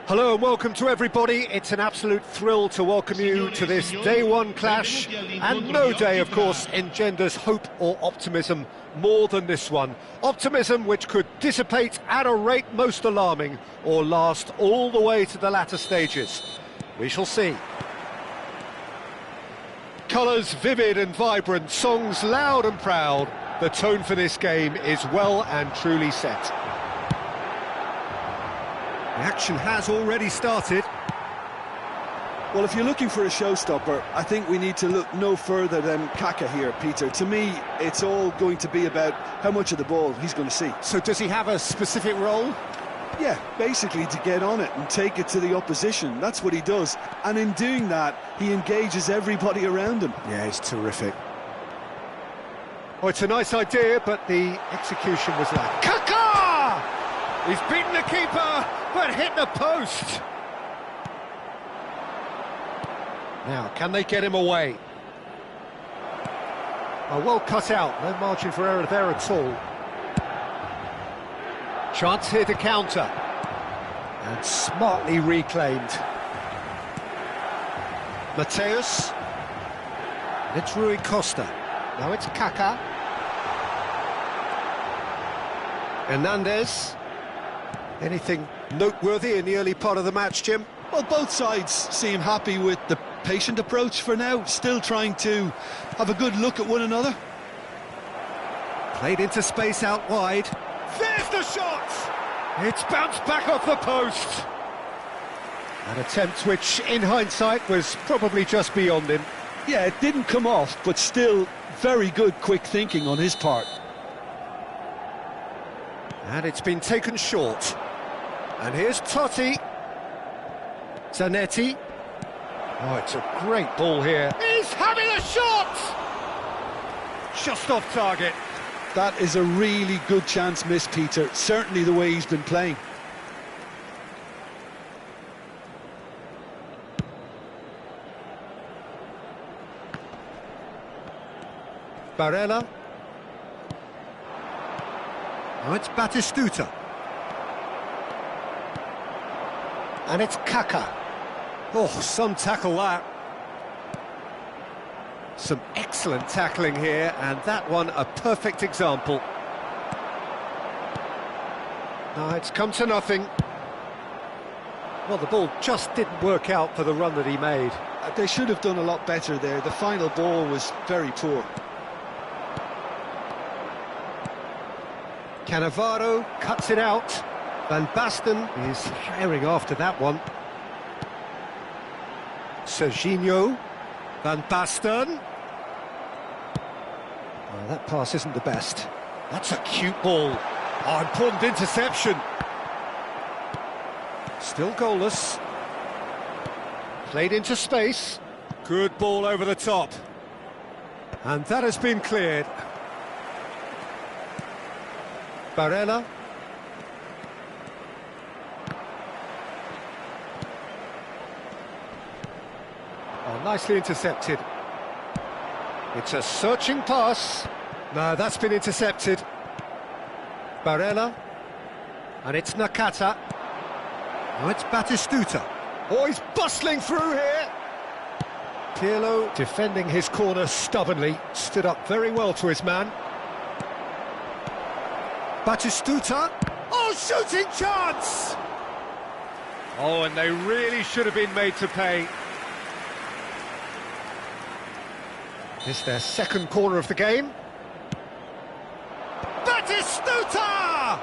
Hello and welcome to everybody. It's an absolute thrill to welcome you to this day one clash, and no day, of course, engenders hope or optimism more than this one. Optimism which could dissipate at a rate most alarming or last all the way to the latter stages. We shall see. Colours vivid and vibrant, songs loud and proud. The tone for this game is well and truly set. The action has already started. Well, if you're looking for a showstopper, I think we need to look no further than Kaka here, Peter. To me, it's all going to be about how much of the ball he's going to see. So does he have a specific role? Yeah, basically to get on it and take it to the opposition. That's what he does. And in doing that, he engages everybody around him. Yeah, he's terrific. Oh, it's a nice idea, but the execution was like Kaka! He's beaten the keeper, but hit the post. Now, can they get him away? Oh, well cut out, no margin for error there at all. Chance here to counter. And smartly reclaimed. Mateus. And it's Rui Costa. Now it's Kaka. Hernandez. Anything noteworthy in the early part of the match, Jim? Well, both sides seem happy with the patient approach for now, still trying to have a good look at one another. Played into space out wide. There's the shot! It's bounced back off the post. An attempt which, in hindsight, was probably just beyond him. Yeah, it didn't come off, but still very good quick thinking on his part. And it's been taken short. And here's Totti. Zanetti. Oh, it's a great ball here. He's having a shot! Just off target. That is a really good chance missed, Peter. Certainly the way he's been playing. Barella. Now it's Batistuta. And it's Kaka. Oh, some tackle that. Some excellent tackling here, and that one a perfect example. No, it's come to nothing. Well, the ball just didn't work out for the run that he made. They should have done a lot better there. The final ball was very poor. Cannavaro cuts it out. Van Basten is firing after that one. Serginho. Van Basten. Oh, that pass isn't the best. That's a cute ball. Oh, important interception. Still goalless. Played into space. Good ball over the top. And that has been cleared. Barella. Oh, nicely intercepted. It's a searching pass. No, that's been intercepted. Barella. And it's Nakata. Now it's Batistuta. Oh, he's bustling through here. Pirlo defending his corner stubbornly. Stood up very well to his man. Batistuta. Oh, shooting chance! Oh, and they really should have been made to pay. It's their second corner of the game. Batistuta!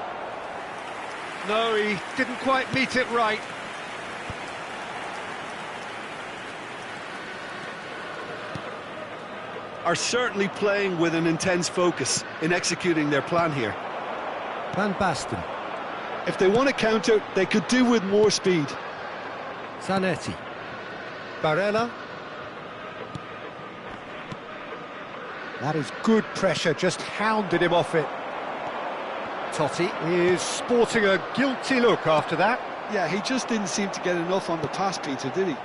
No, he didn't quite meet it right. Are certainly playing with an intense focus in executing their plan here. Van Basten. If they want to counter, they could do with more speed. Zanetti. Barella. That is good pressure, just hounded him off it. Totti is sporting a guilty look after that. Yeah, he just didn't seem to get enough on the pass, Peter, did he?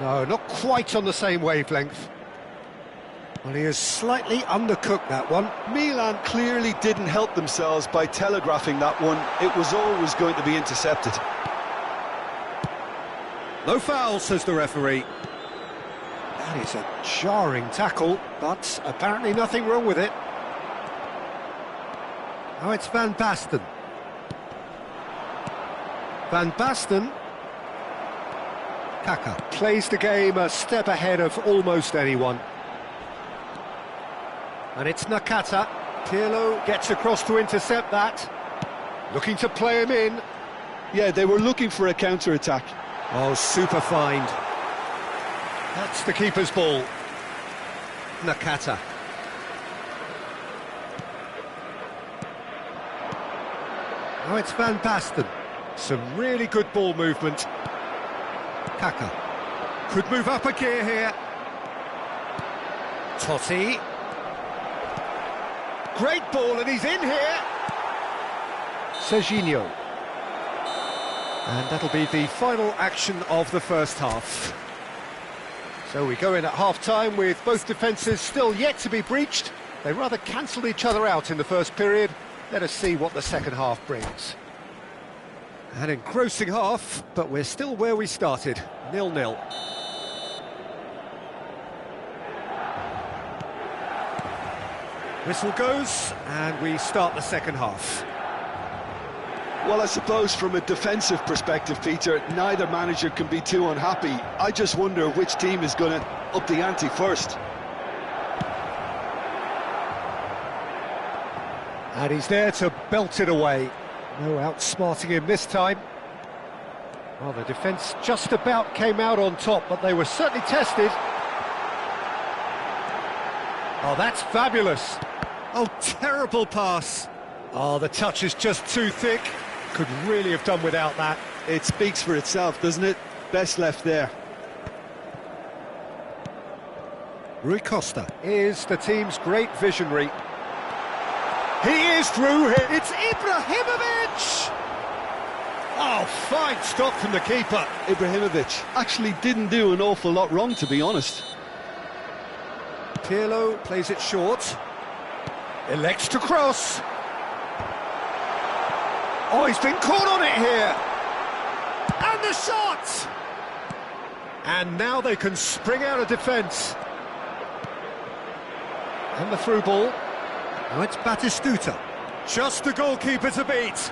No, not quite on the same wavelength. Well, he has slightly undercooked that one. Milan clearly didn't help themselves by telegraphing that one. It was always going to be intercepted. No foul, says the referee. That is a jarring tackle, but apparently nothing wrong with it. Oh, it's Van Basten. Van Basten. Kaka plays the game a step ahead of almost anyone. And it's Nakata. Pirlo gets across to intercept that. Looking to play him in. Yeah, they were looking for a counter-attack. Oh, super find. That's the keeper's ball. Nakata. Oh, it's Van Basten. Some really good ball movement. Kaka. Could move up a gear here. Totti. Great ball, and he's in here. Serginho. And that'll be the final action of the first half. So we go in at half-time with both defences still yet to be breached. They rather cancelled each other out in the first period. Let us see what the second half brings. An engrossing half, but we're still where we started, 0-0. Whistle goes, and we start the second half. Well, I suppose from a defensive perspective, Peter, neither manager can be too unhappy. I just wonder which team is going to up the ante first. And he's there to belt it away. No outsmarting him this time. Well, the defence just about came out on top, but they were certainly tested. Oh, that's fabulous. Oh, terrible pass. Oh, the touch is just too thick. Could really have done without that. It speaks for itself, doesn't it? Best left there. Rui Costa is the team's great visionary. He is through here. It's Ibrahimovic! Oh, fine stop from the keeper. Ibrahimovic actually didn't do an awful lot wrong, to be honest. Pirlo plays it short. Elects to cross. Oh, he's been caught on it here. And the shot! And now they can spring out of defence. And the through ball. Now it's Batistuta. Just the goalkeeper to beat.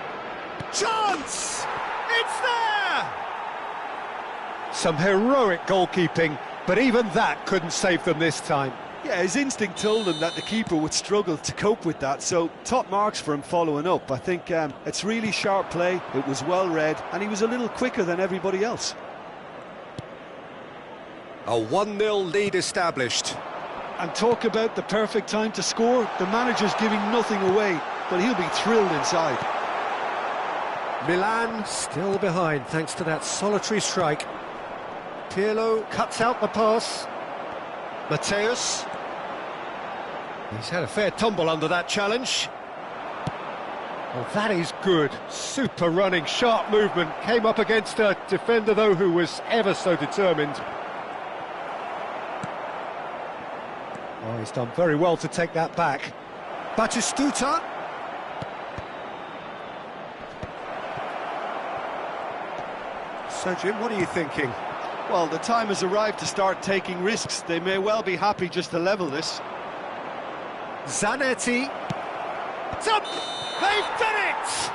Chance! It's there! Some heroic goalkeeping, but even that couldn't save them this time. Yeah, his instinct told him that the keeper would struggle to cope with that, so top marks for him following up. I think it's really sharp play, it was well read, and he was a little quicker than everybody else. A 1-0 lead established. And talk about the perfect time to score. The manager's giving nothing away, but he'll be thrilled inside. Milan still behind thanks to that solitary strike. Pirlo cuts out the pass. Mateus. He's had a fair tumble under that challenge. Well, that is good. Super running, sharp movement. Came up against a defender, though, who was ever so determined. Oh, he's done very well to take that back. Batistuta. So, Jim, what are you thinking? Well, the time has arrived to start taking risks. They may well be happy just to level this. Zanetti. It's up! They've done it!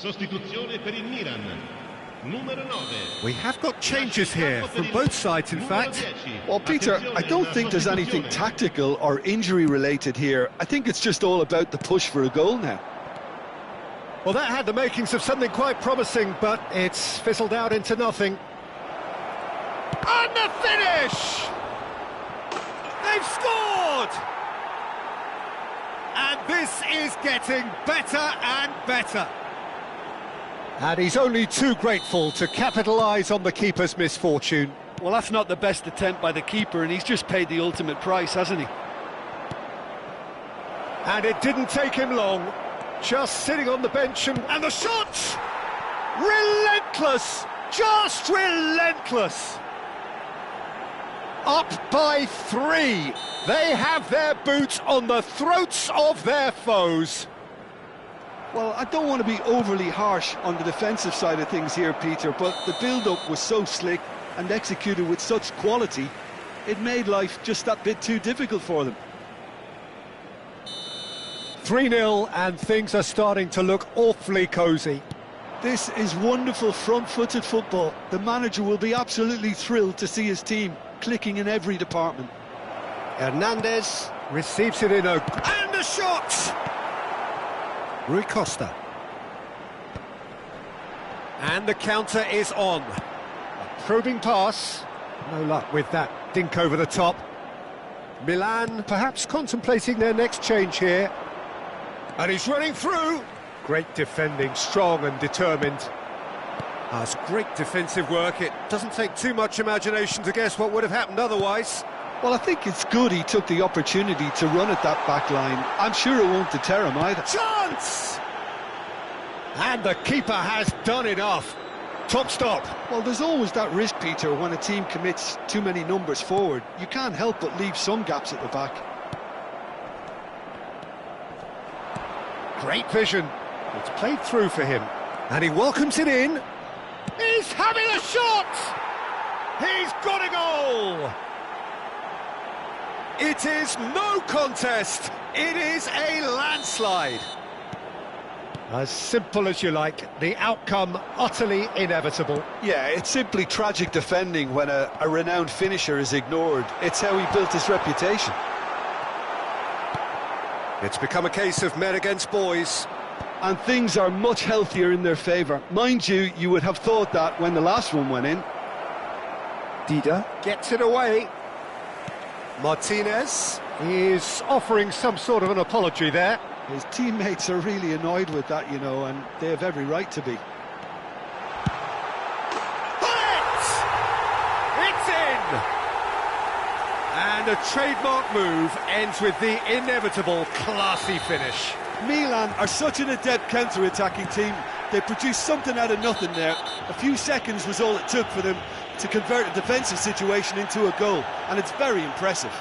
Sostituzione per il Milan. Numero 9. We have got changes here from both sides, in fact. Well, Peter, I don't think there's anything tactical or injury related here. I think it's just all about the push for a goal now. Well, that had the makings of something quite promising, but it's fizzled out into nothing. And the finish! They've scored! And this is getting better and better. And he's only too grateful to capitalise on the keeper's misfortune. Well, that's not the best attempt by the keeper, and he's just paid the ultimate price, hasn't he? And it didn't take him long. Just sitting on the bench and the shot! Relentless! Just relentless! Up by 3. They have their boots on the throats of their foes. Well, I don't want to be overly harsh on the defensive side of things here, Peter, but the build-up was so slick and executed with such quality, it made life just that bit too difficult for them. 3-0 and things are starting to look awfully cosy. This is wonderful front-footed football. The manager will be absolutely thrilled to see his team clicking in every department. Hernandez receives it in and a shot! Rui Costa. And the counter is on. A probing pass. No luck with that dink over the top. Milan perhaps contemplating their next change here. And he's running through. Great defending, strong and determined. That's great defensive work. It doesn't take too much imagination to guess what would have happened otherwise. Well, I think it's good he took the opportunity to run at that back line. I'm sure it won't deter him either. Chance! And the keeper has done enough. Top stop. Well, there's always that risk, Peter, when a team commits too many numbers forward. You can't help but leave some gaps at the back. Great vision. It's played through for him. And he welcomes it in. He's having a shot! He's got a goal! It is no contest. It is a landslide. As simple as you like, the outcome utterly inevitable. Yeah, it's simply tragic defending when a renowned finisher is ignored. It's how he built his reputation. It's become a case of men against boys. And things are much healthier in their favour. Mind you, you would have thought that when the last one went in. Dida gets it away. Martinez is offering some sort of an apology there. His teammates are really annoyed with that, you know, and they have every right to be. It's in! And a trademark move ends with the inevitable classy finish. Milan are such an adept counter-attacking team. They produced something out of nothing there. A few seconds was all it took for them to convert a defensive situation into a goal, and it's very impressive.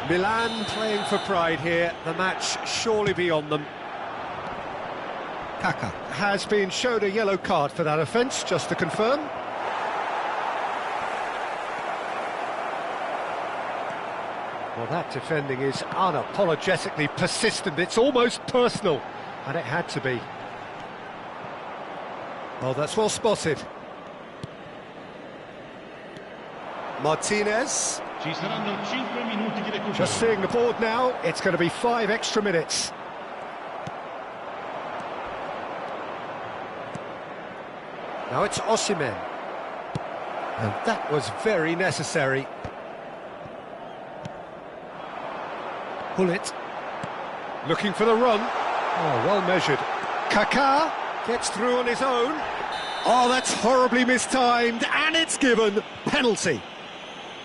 Milan playing for pride here, the match surely beyond them. Kaka has been shown a yellow card for that offence, just to confirm. Well, that defending is unapologetically persistent, it's almost personal, and it had to be. Well, that's well spotted. Martinez. Ci saranno 5 minuti di recupero. Just seeing the board now, it's going to be 5 extra minutes. Now it's Osimhen. And that was very necessary. Pullet. Looking for the run. Oh, well measured. Kaká gets through on his own. Oh, that's horribly mistimed, and it's given. Penalty.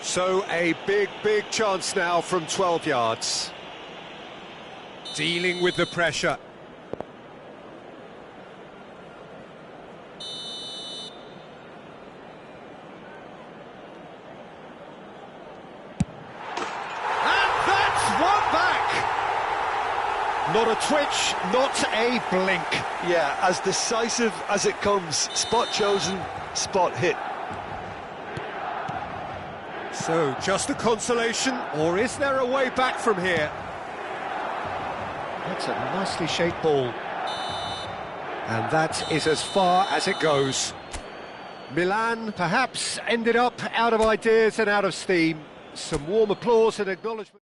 So a big chance now from 12 yards. Dealing with the pressure. And that's one back. Not a twitch, not a blink. Yeah, as decisive as it comes. Spot chosen, spot hit. So, just a consolation, or is there a way back from here? That's a nicely shaped ball. And that is as far as it goes. Milan perhaps ended up out of ideas and out of steam. Some warm applause and acknowledgement.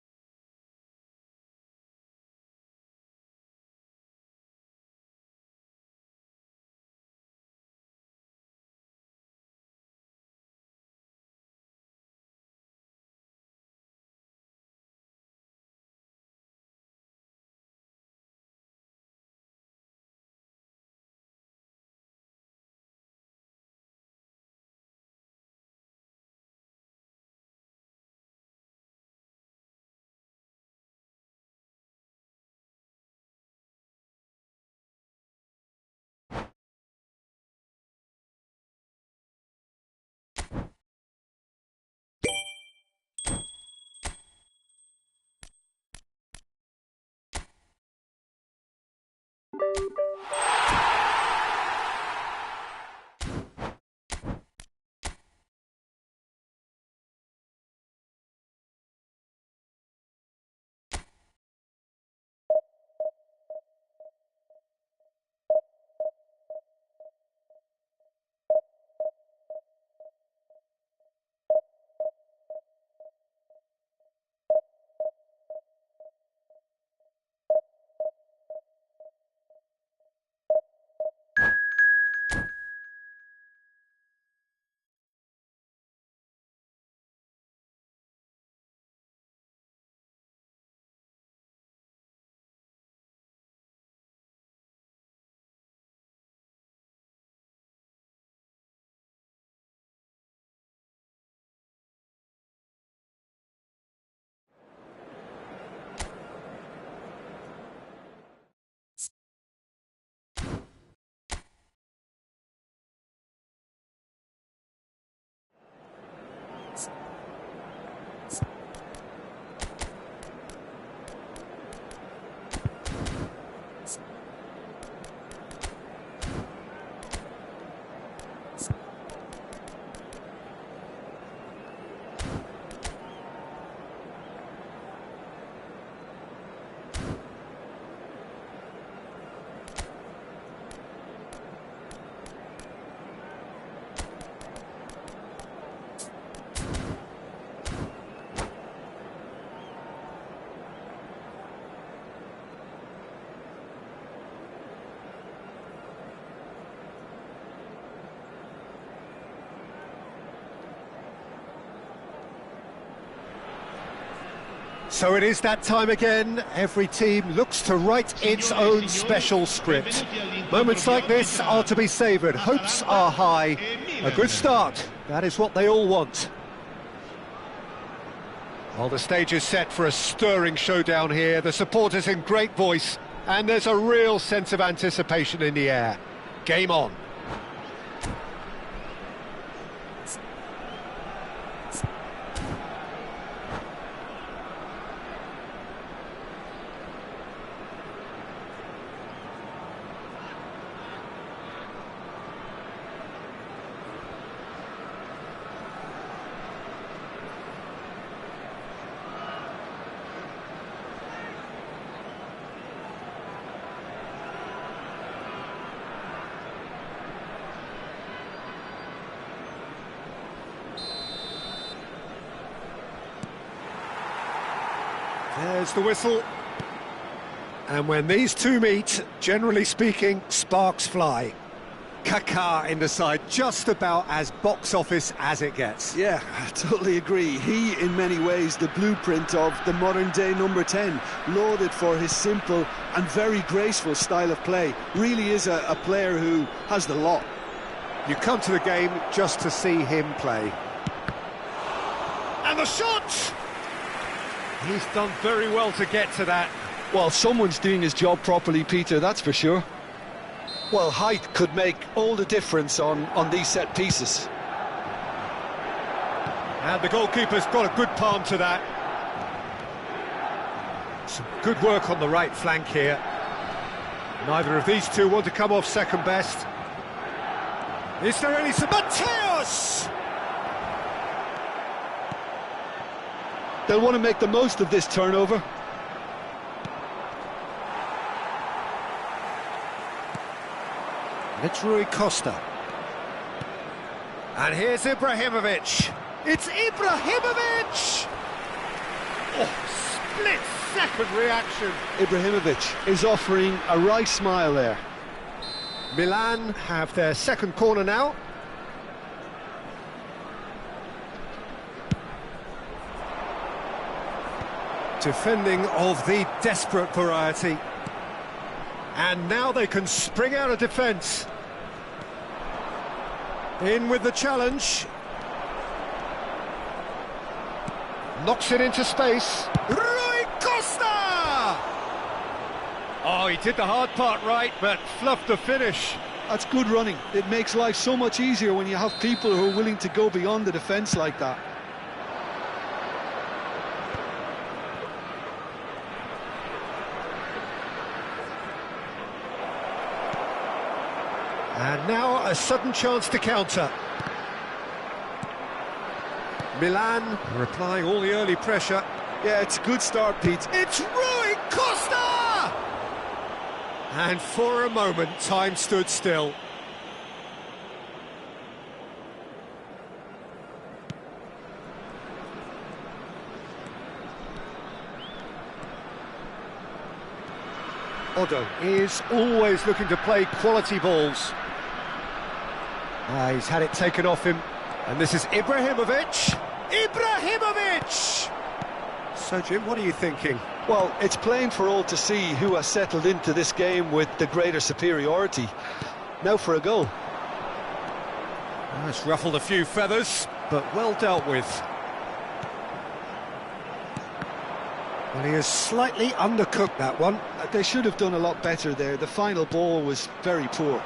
So it is that time again. Every team looks to write its own special script. Moments like this are to be savoured. Hopes are high. A good start. That is what they all want. Well, the stage is set for a stirring showdown here. The supporters in great voice, and there's a real sense of anticipation in the air. Game on. There's the whistle. And when these two meet, generally speaking, sparks fly. Kaká in the side, just about as box office as it gets. Yeah, I totally agree. He, in many ways, the blueprint of the modern-day number 10, lauded for his simple and very graceful style of play. Really is a player who has the lot. You come to the game just to see him play. And the shot! He's done very well to get to that. Well, someone's doing his job properly, Peter, that's for sure. Well, height could make all the difference on these set pieces. And the goalkeeper's got a good palm to that. Some good work on the right flank here. Neither of these two want to come off second best. Is there any... Mateus! They'll want to make the most of this turnover. It's Rui Costa. And here's Ibrahimovic. It's Ibrahimovic! Oh, split-second reaction. Ibrahimovic is offering a right smile there. Milan have their second corner now. Defending of the desperate variety. And now they can spring out of defence. In with the challenge. Knocks it into space. Rui Costa! Oh, he did the hard part right, but fluffed the finish. That's good running. It makes life so much easier when you have people who are willing to go beyond the defence like that. And now a sudden chance to counter. Milan replying all the early pressure. Yeah, it's a good start, Pete. It's Rui Costa! And for a moment, time stood still. Odo is always looking to play quality balls. He's had it taken off him. And this is Ibrahimovic. Ibrahimovic! So, Jim, what are you thinking? Well, it's plain for all to see who has settled into this game with the greater superiority. Now for a goal. Oh, it's ruffled a few feathers, but well dealt with. Well, he has slightly undercooked that one. They should have done a lot better there. The final ball was very poor.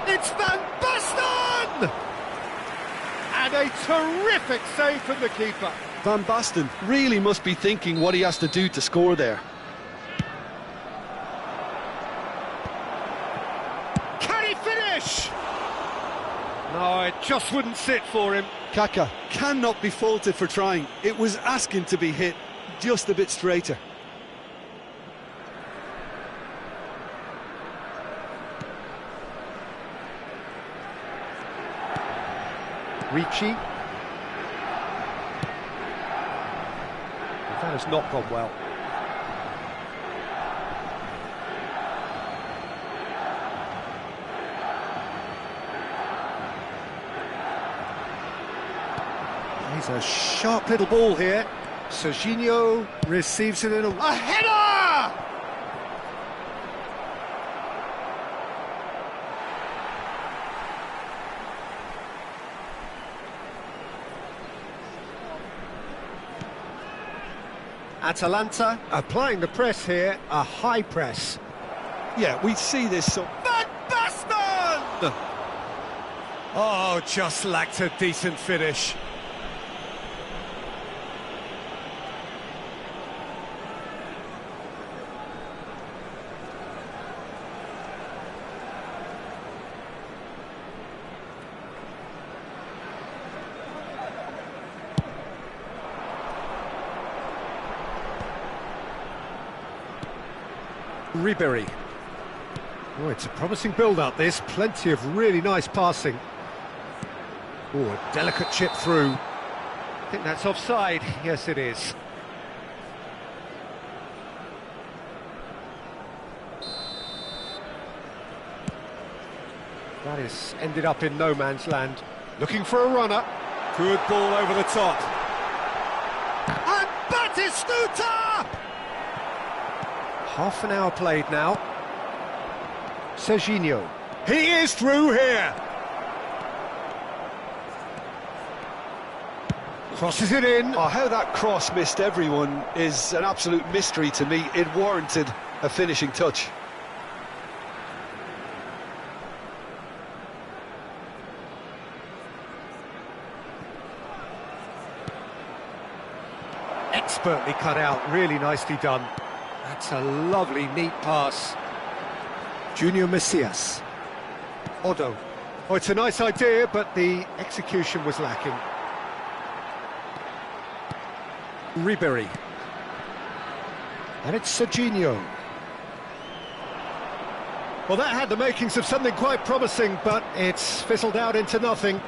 It's Van Basten! And a terrific save from the keeper. Van Basten really must be thinking what he has to do to score there. Can he finish? No, it just wouldn't sit for him. Kaka cannot be faulted for trying. It was asking to be hit just a bit straighter. Ricci. That has not gone well. He's a sharp little ball here. Serginho receives it in a header! Atalanta applying the press here, a high press. Yeah, we see this so... Van Basten! Oh, just lacked a decent finish. Ribery. Oh, it's a promising build-up, this. Plenty of really nice passing. Oh, a delicate chip through. I think that's offside. Yes, it is. That is ended up in no man's land. Looking for a runner. Good ball over the top. And Batistuta! Half an hour played now. Serginho. He is through here. Crosses it in. Oh, how that cross missed everyone is an absolute mystery to me. It warranted a finishing touch. Expertly cut out, really nicely done. That's a lovely, neat pass. Junior Messias. Odo. Oh, it's a nice idea, but the execution was lacking. Ribery. And it's Serginho. Well, that had the makings of something quite promising, but it's fizzled out into nothing.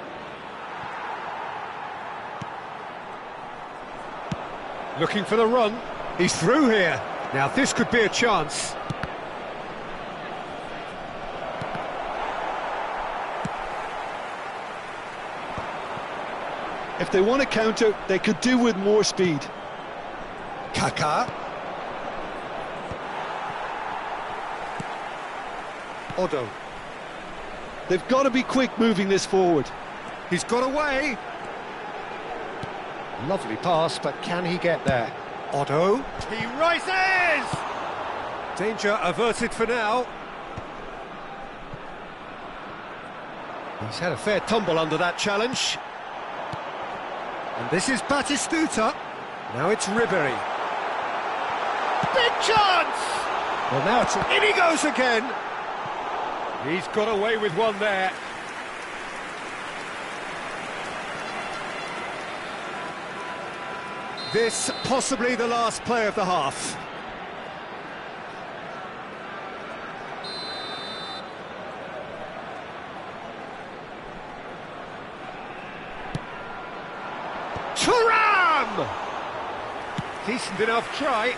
Looking for the run. He's through here. Now this could be a chance. If they want to counter, they could do with more speed. Kaká. Odo. They've got to be quick moving this forward. He's got away. Lovely pass, but can he get there? Odo. He rises! Danger averted for now. He's had a fair tumble under that challenge. And this is Batistuta. Now it's Ribéry. Big chance! Well, now it's... In he goes again! He's got away with one there. This possibly the last play of the half. Thuram! Decent enough try.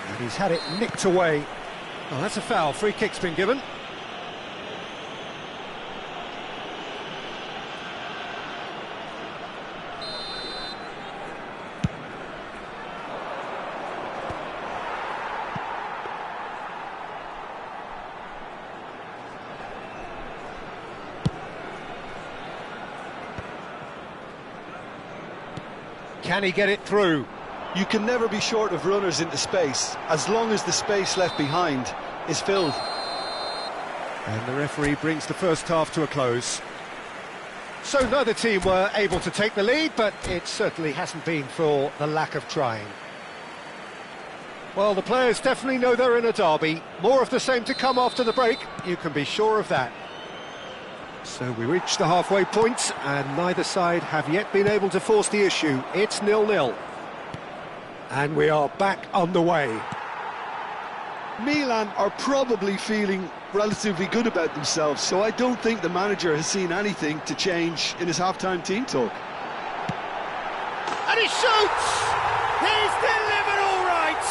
And he's had it nicked away. Oh, that's a foul. Free kick's been given. Can he get it through? You can never be short of runners into space, as long as the space left behind is filled. And the referee brings the first half to a close. So neither team were able to take the lead, but it certainly hasn't been for the lack of trying. Well, the players definitely know they're in a derby. More of the same to come after the break, you can be sure of that. So we reach the halfway point, and neither side have yet been able to force the issue. It's 0-0. And we are back underway. Milan are probably feeling relatively good about themselves, so I don't think the manager has seen anything to change in his half-time team talk. And he shoots! He's delivered all right!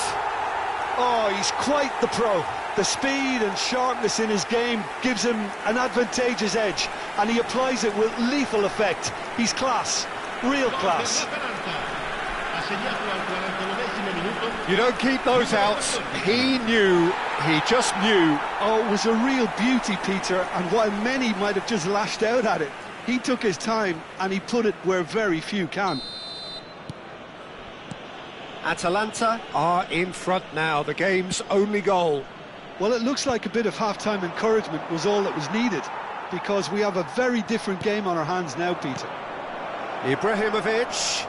Oh, he's quite the pro. The speed and sharpness in his game gives him an advantageous edge, and he applies it with lethal effect. He's class, real class. You don't keep those outs. He knew, he just knew. Oh, it was a real beauty, Peter, and while many might have just lashed out at it, he took his time and he put it where very few can. Atalanta are in front now, the game's only goal. Well, it looks like a bit of half-time encouragement was all that was needed, because we have a very different game on our hands now, Peter. Ibrahimovic.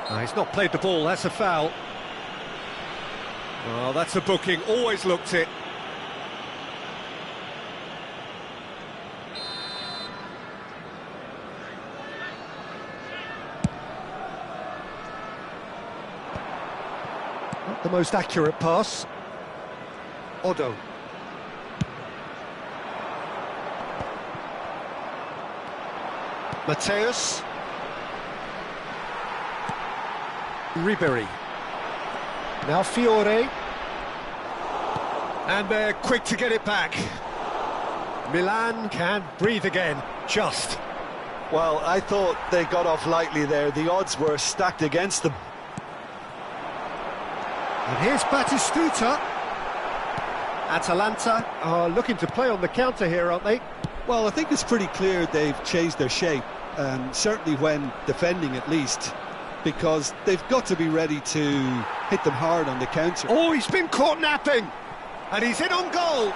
No, he's not played the ball, that's a foul. Well, that's a booking, always looked it. Not the most accurate pass. Odo. Mateus. Ribéry. Now Fiore. And they're quick to get it back. Milan can breathe again, just. Well, I thought they got off lightly there. The odds were stacked against them. And here's Batistuta. Atalanta are looking to play on the counter here, aren't they? Well, I think it's pretty clear they've changed their shape, certainly when defending at least, because they've got to be ready to hit them hard on the counter. Oh, he's been caught napping, and he's in on goal.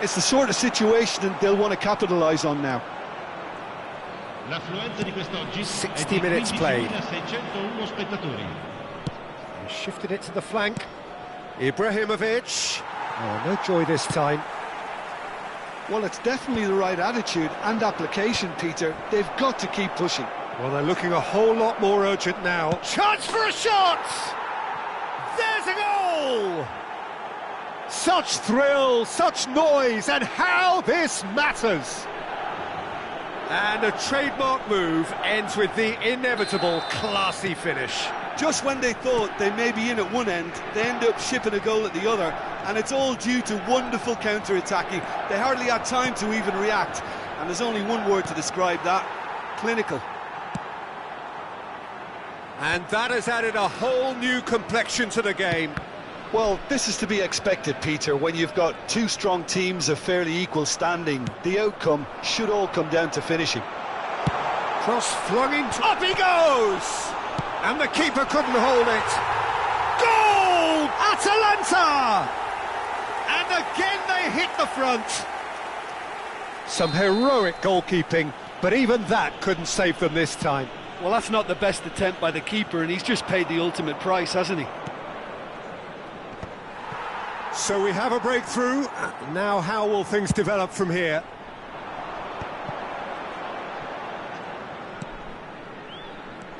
It's the sort of situation that they'll want to capitalise on now. 60 minutes played. 15.601 spettatori. He shifted it to the flank. Ibrahimovic. Oh, no joy this time. Well, it's definitely the right attitude and application, Peter. They've got to keep pushing. Well, they're looking a whole lot more urgent now. Chance for a shot! There's a goal! Such thrill, such noise, and how this matters! And a trademark move ends with the inevitable classy finish. Just when they thought they may be in at one end, they end up shipping a goal at the other, and it's all due to wonderful counter-attacking. They hardly had time to even react, and there's only one word to describe that: clinical. And that has added a whole new complexion to the game. Well, this is to be expected, Peter. When you've got two strong teams of fairly equal standing, the outcome should all come down to finishing. Cross flung into... Up he goes! And the keeper couldn't hold it. Goal! Atalanta! And again they hit the front. Some heroic goalkeeping, but even that couldn't save them this time. Well, that's not the best attempt by the keeper, and he's just paid the ultimate price, hasn't he? So we have a breakthrough. Now how will things develop from here?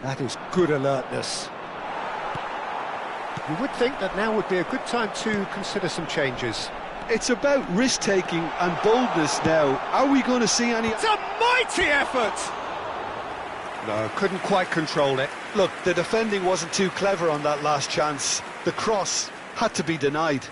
That is good alertness. You would think that now would be a good time to consider some changes. It's about risk-taking and boldness now. Are we going to see any... It's a mighty effort! No, couldn't quite control it. Look, the defending wasn't too clever on that last chance. The cross had to be denied.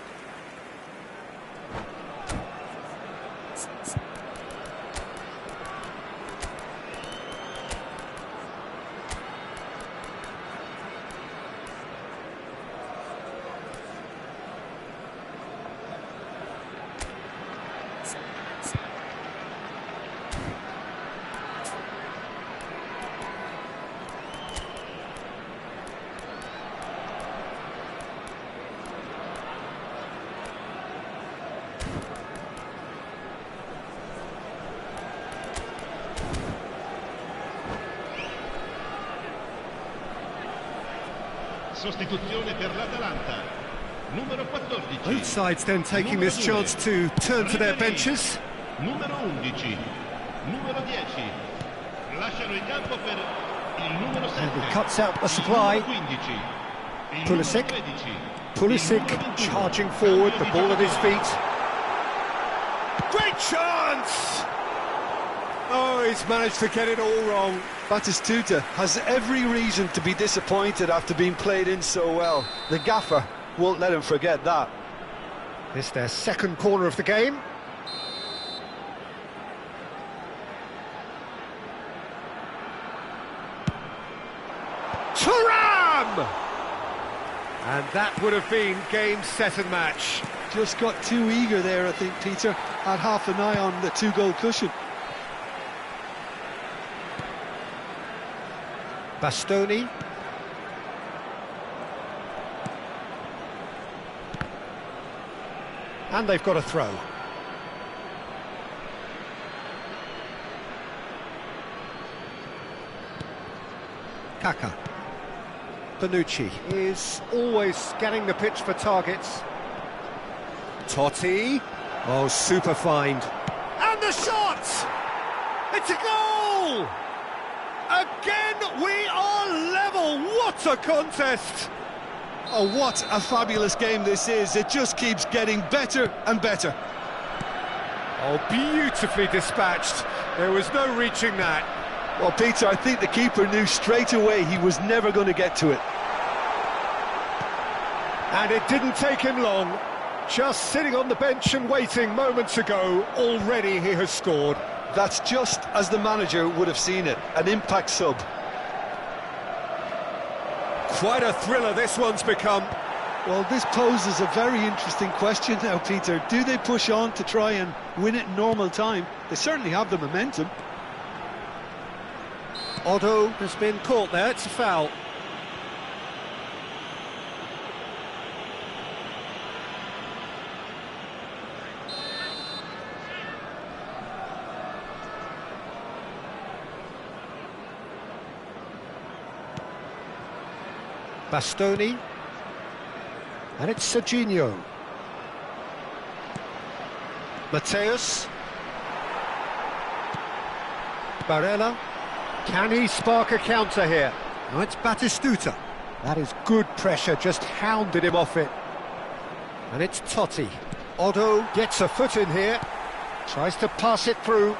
Sostituzione per l'Atalanta. Numero 14. Both sides then taking this chance to turn to their benches. Numero 11. Numero 10. Lasciano il campo per il numero 7. And he cuts out the supply. Pulisic. Pulisic charging forward, the ball at his feet. Great chance! Oh, he's managed to get it all wrong. Batistuta has every reason to be disappointed after being played in so well. The gaffer won't let him forget that. It's their second corner of the game. Thuram! And that would have been game, set and match. Just got too eager there, I think, Peter. Had half an eye on the two-goal cushion. Bastoni. And they've got a throw. Kaka. Bonucci is always scanning the pitch for targets. Totti. Oh, super find. And the shot! It's a goal! Again, we are level. What a contest! Oh, what a fabulous game this is. It just keeps getting better and better. Oh, beautifully dispatched. There was no reaching that. Well, Peter, I think the keeper knew straight away he was never going to get to it. And it didn't take him long. Just sitting on the bench and waiting moments ago, already he has scored. That's just as the manager would have seen it, an impact sub. Quite a thriller this one's become. Well, this poses a very interesting question now, Peter. Do they push on to try and win it in normal time? They certainly have the momentum. Otto has been caught there, it's a foul. Bastoni, and it's Serginho. Mateus. Barella. Can he spark a counter here? Now it's Batistuta. That is good pressure, just hounded him off it. And it's Totti. Otto gets a foot in here, tries to pass it through.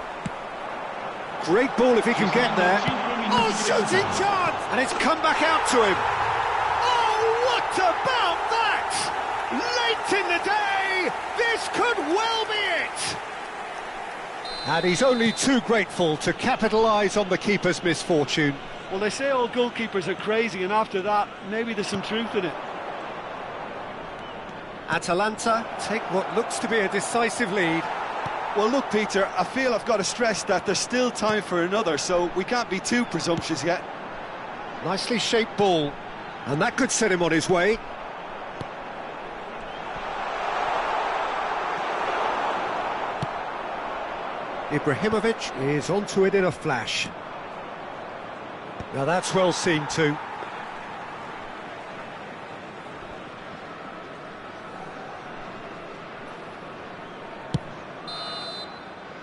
Great ball if he can get there. Oh, shooting chance! And it's come back out to him. Oh, what about that? Late in the day, this could well be it. And he's only too grateful to capitalise on the keeper's misfortune. Well, they say all goalkeepers are crazy, and after that, maybe there's some truth in it. Atalanta take what looks to be a decisive lead. Well, look, Peter, I feel I've got to stress that there's still time for another, so we can't be too presumptuous yet. Nicely shaped ball, and that could set him on his way. Ibrahimovic is onto it in a flash. Now that's well seen too.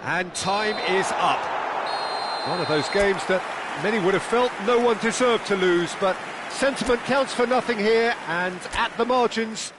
And time is up. One of those games that many would have felt no one deserved to lose, but sentiment counts for nothing here, and at the margins...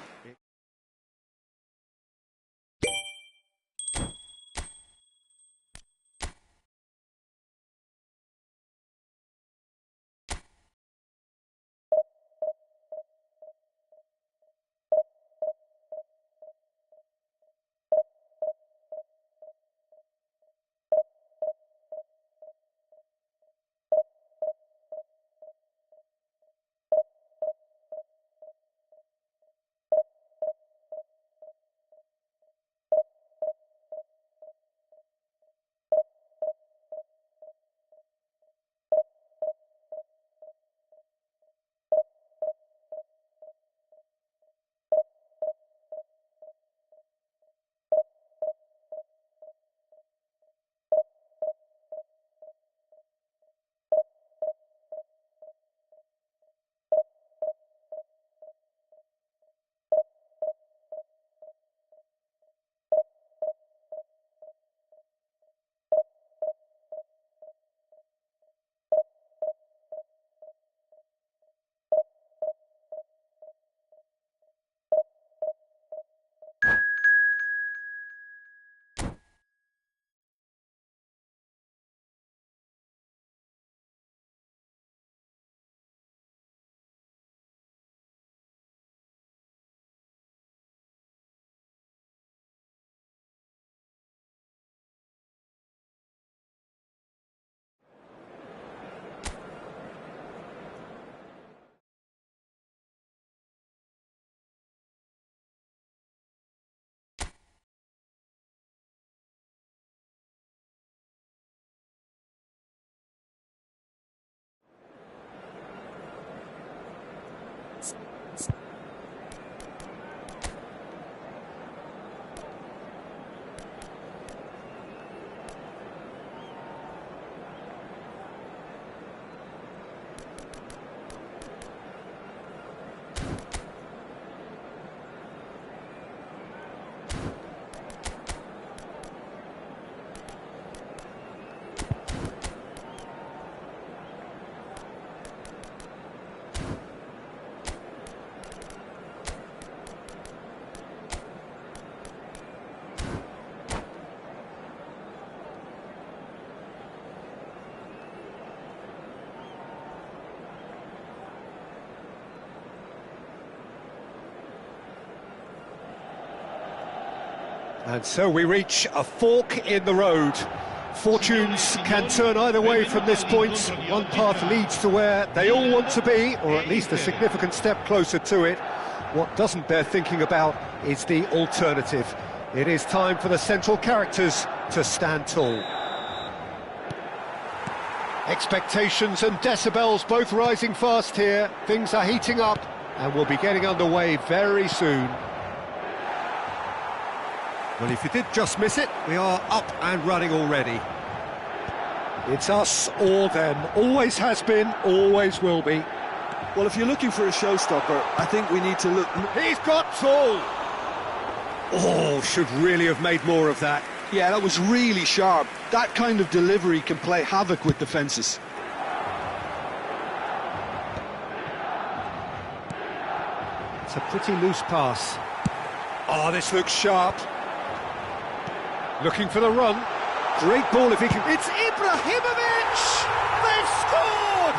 And so we reach a fork in the road. Fortunes can turn either way from this point. One path leads to where they all want to be, or at least a significant step closer to it. What doesn't bear thinking about is the alternative. It is time for the central characters to stand tall. Expectations and decibels both rising fast here. Things are heating up and we'll be getting underway very soon. Well, if you did just miss it, we are up and running already. It's us or them. Always has been, always will be. Well, if you're looking for a showstopper, I think we need to look... He's got tall! Oh, should really have made more of that. Yeah, that was really sharp. That kind of delivery can play havoc with defences. It's a pretty loose pass. Oh, this looks sharp. Looking for the run. Great ball if he can... It's Ibrahimovic! They've scored!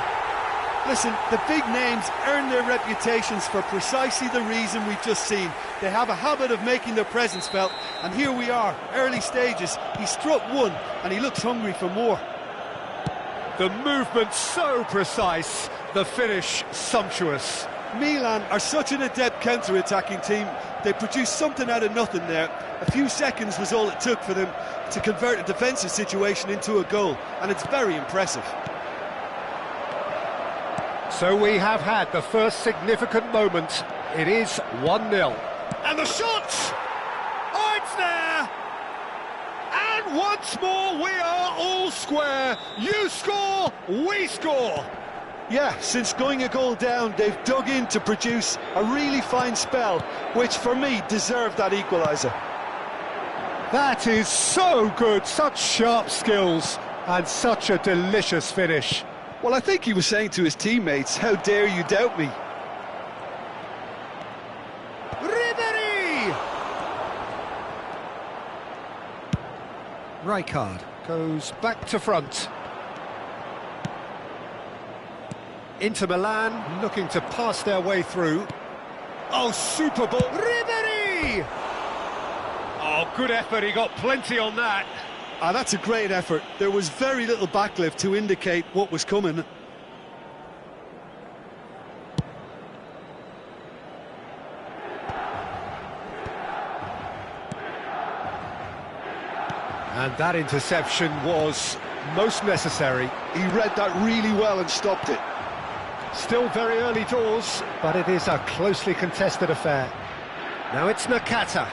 Listen, the big names earn their reputations for precisely the reason we've just seen. They have a habit of making their presence felt, and here we are, early stages. He struck one, and he looks hungry for more. The movement so precise, the finish sumptuous. Milan are such an adept counter-attacking team. They produced something out of nothing there. A few seconds was all it took for them to convert a defensive situation into a goal, and it's very impressive. So we have had the first significant moment. It is 1-0. And the shot! Oh, it's there! And once more we are all square. You score, we score. Yeah, since going a goal down, they've dug in to produce a really fine spell, which for me deserved that equaliser. That is so good, such sharp skills, and such a delicious finish. Well, I think he was saying to his teammates, how dare you doubt me? Ribery! Rijkaard goes back to front. Inter Milan looking to pass their way through. Oh, super ball. Ribery! Oh, good effort, he got plenty on that. Ah, that's a great effort. There was very little backlift to indicate what was coming. And that interception was most necessary. He read that really well and stopped it. Still very early doors, but it is a closely contested affair. Now it's Nakata.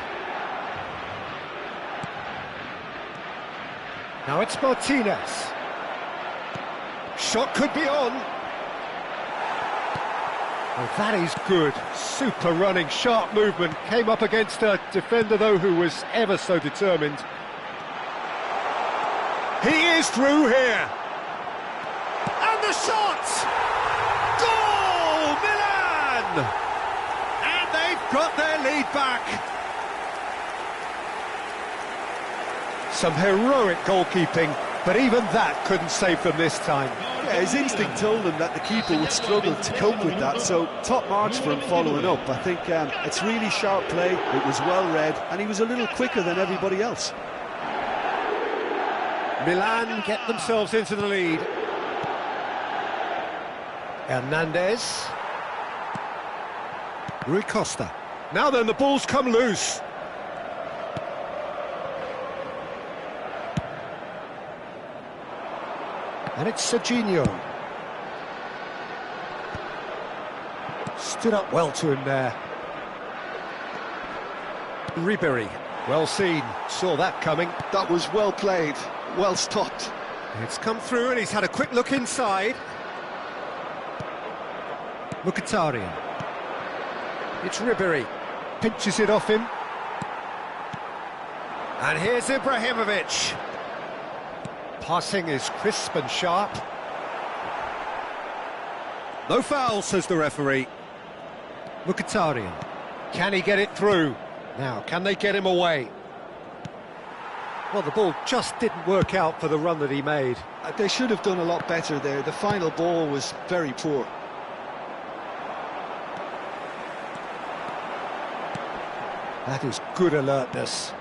Now it's Martinez. Shot could be on. Oh, that is good. Super running, sharp movement. Came up against a defender, though, who was ever so determined. He is through here. And the shot! Goal, Milan! And they've got their lead back. Some heroic goalkeeping, but even that couldn't save them this time. Yeah, his instinct told him that the keeper would struggle to cope with that, so top marks for him following up. I think it's really sharp play, it was well read, and he was a little quicker than everybody else. Milan get themselves into the lead. Hernandez. Rui Costa. Now then, the ball's come loose. And it's Serginho. Stood up well to him there. Ribery, well seen, saw that coming. That was well played, well stopped. It's come through and he's had a quick look inside. Mkhitaryan. It's Ribery, pinches it off him. And here's Ibrahimovic. Passing is crisp and sharp. No foul, says the referee. Mkhitaryan. Can he get it through? Now, can they get him away? Well, the ball just didn't work out for the run that he made. They should have done a lot better there. The final ball was very poor. That is good alertness.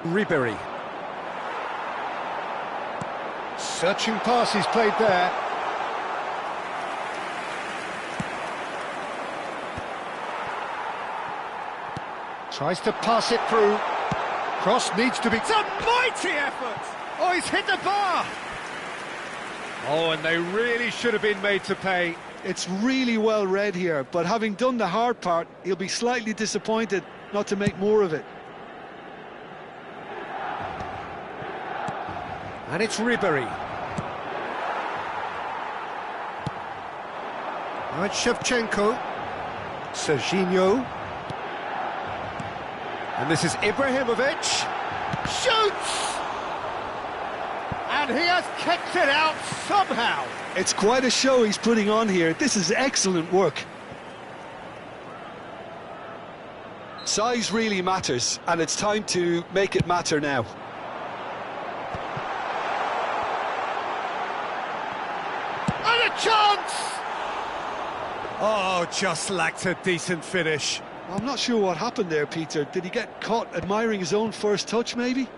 Ribery. Searching pass he's played there. Tries to pass it through. Cross needs to be... It's a mighty effort! Oh, he's hit the bar! Oh, and they really should have been made to pay. It's really well read here, but having done the hard part, he'll be slightly disappointed not to make more of it. And it's Ribery. Now it's Shevchenko. Serginho. And this is Ibrahimovic. Shoots! And he has kept it out somehow. It's quite a show he's putting on here. This is excellent work. Size really matters, and it's time to make it matter now. And a chance! Oh, just lacked a decent finish. I'm not sure what happened there, Peter. Did he get caught admiring his own first touch, maybe?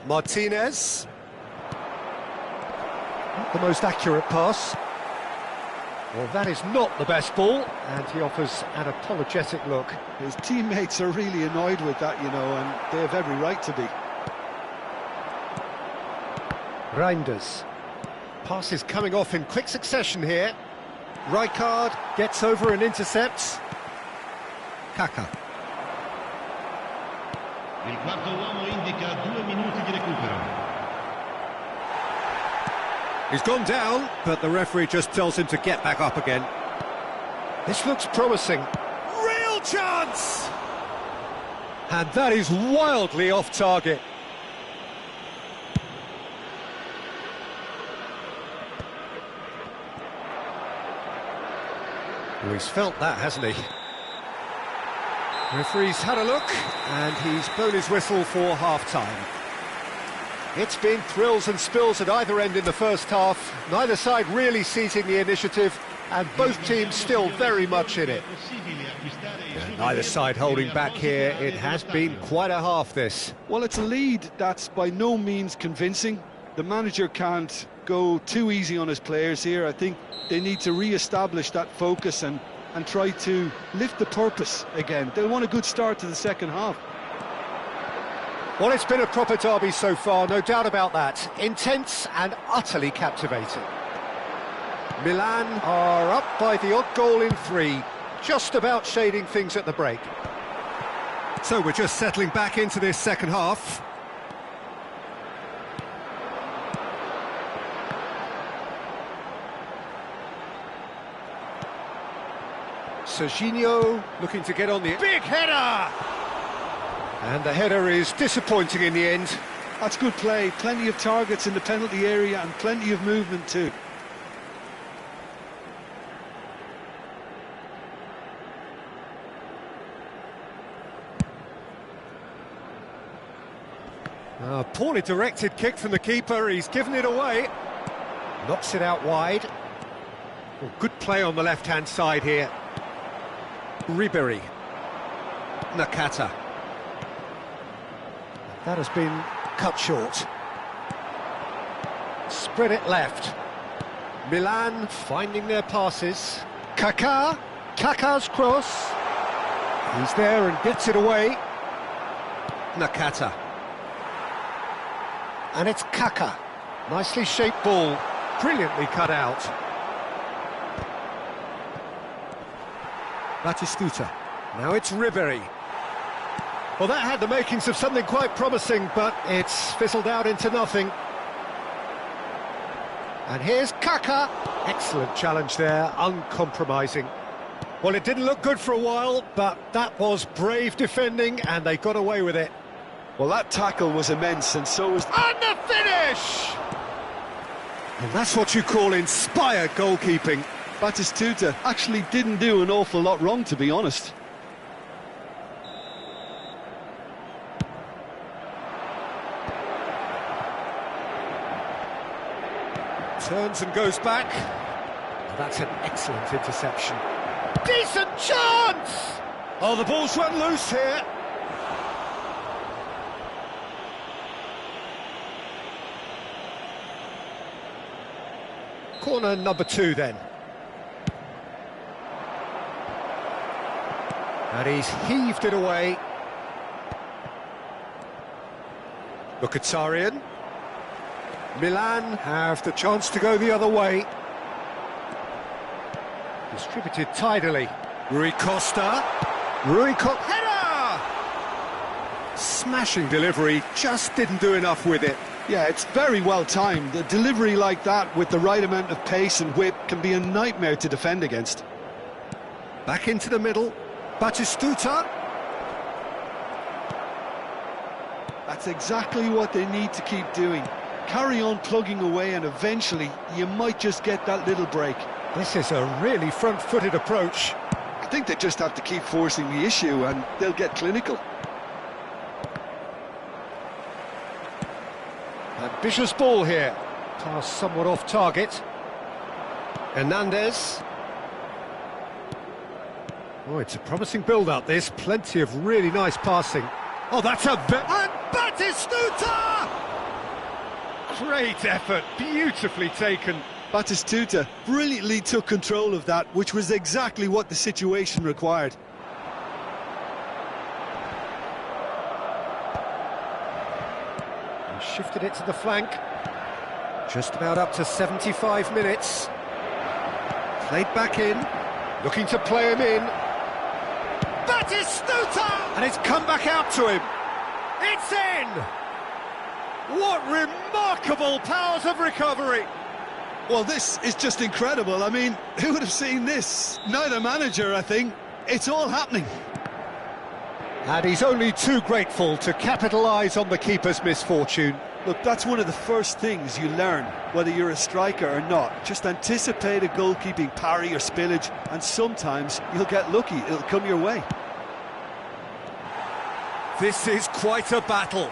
Martinez. Not the most accurate pass. Well, that is not the best ball, and he offers an apologetic look. His teammates are really annoyed with that, you know, and they have every right to be. Reinders. Passes coming off in quick succession here. Rijkaard gets over and intercepts. Kaka. Il quarto uomo indica 2 minuti di recupero. He's gone down, but the referee just tells him to get back up again. This looks promising. Real chance! And that is wildly off target. Well, he's felt that, hasn't he? Referee's had a look, and he's blown his whistle for half-time. It's been thrills and spills at either end in the first half, neither side really seizing the initiative, and both teams still very much in it. Yeah, neither side holding back here. It has been quite a half, this. Well, it's a lead that's by no means convincing. The manager can't go too easy on his players here. I think they need to re-establish that focus and try to lift the purpose again. They want a good start to the second half. Well, it's been a proper derby so far, no doubt about that. Intense and utterly captivating. Milan are up by the odd goal in 3, just about shading things at the break. So we're just settling back into this second half. Serginho looking to get on the big header! And the header is disappointing in the end. That's good play, plenty of targets in the penalty area and plenty of movement too. A poorly directed kick from the keeper, he's given it away. Knocks it out wide. Well, good play on the left-hand side here. Ribery. Nakata. That has been cut short. Spread it left. Milan finding their passes. Kaká. Kaká's cross. He's there and gets it away. Nakata. And it's Kaká. Nicely shaped ball. Brilliantly cut out. Batistuta. Now it's Ribery. Well, that had the makings of something quite promising, but it's fizzled out into nothing. And here's Kaká. Excellent challenge there, uncompromising. Well, it didn't look good for a while, but that was brave defending, and they got away with it. Well, that tackle was immense, and so was... And the finish! And that's what you call inspired goalkeeping. Batistuta actually didn't do an awful lot wrong, to be honest. Turns and goes back. That's an excellent interception. Decent chance! Oh, the ball's run loose here. Corner number 2 then. And he's heaved it away. Mkhitaryan. Milan have the chance to go the other way. Distributed tidily. Rui Costa. Header! Smashing delivery, just didn't do enough with it. Yeah, it's very well timed. A delivery like that with the right amount of pace and whip can be a nightmare to defend against. Back into the middle. Batistuta. That's exactly what they need to keep doing. Carry on plugging away and eventually you might just get that little break. This is a really front-footed approach. think they just have to keep forcing the issue and they'll get clinical. Ambitious ball here. Pass somewhat off target. Hernandez. Oh, it's a promising build-up, this. Plenty of really nice passing. Oh, that's a... And Batistuta! Great effort, beautifully taken. Batistuta brilliantly took control of that, which was exactly what the situation required. He shifted it to the flank. Just about up to 75 minutes. Played back in, looking to play him in. Batistuta! And it's come back out to him. It's in! What remarkable powers of recovery! Well, this is just incredible. I mean, who would have seen this? Neither manager, I think. It's all happening. And he's only too grateful to capitalise on the keeper's misfortune. Look, that's one of the first things you learn, whether you're a striker or not. Just anticipate a goalkeeping parry or spillage, and sometimes you'll get lucky. It'll come your way. This is quite a battle.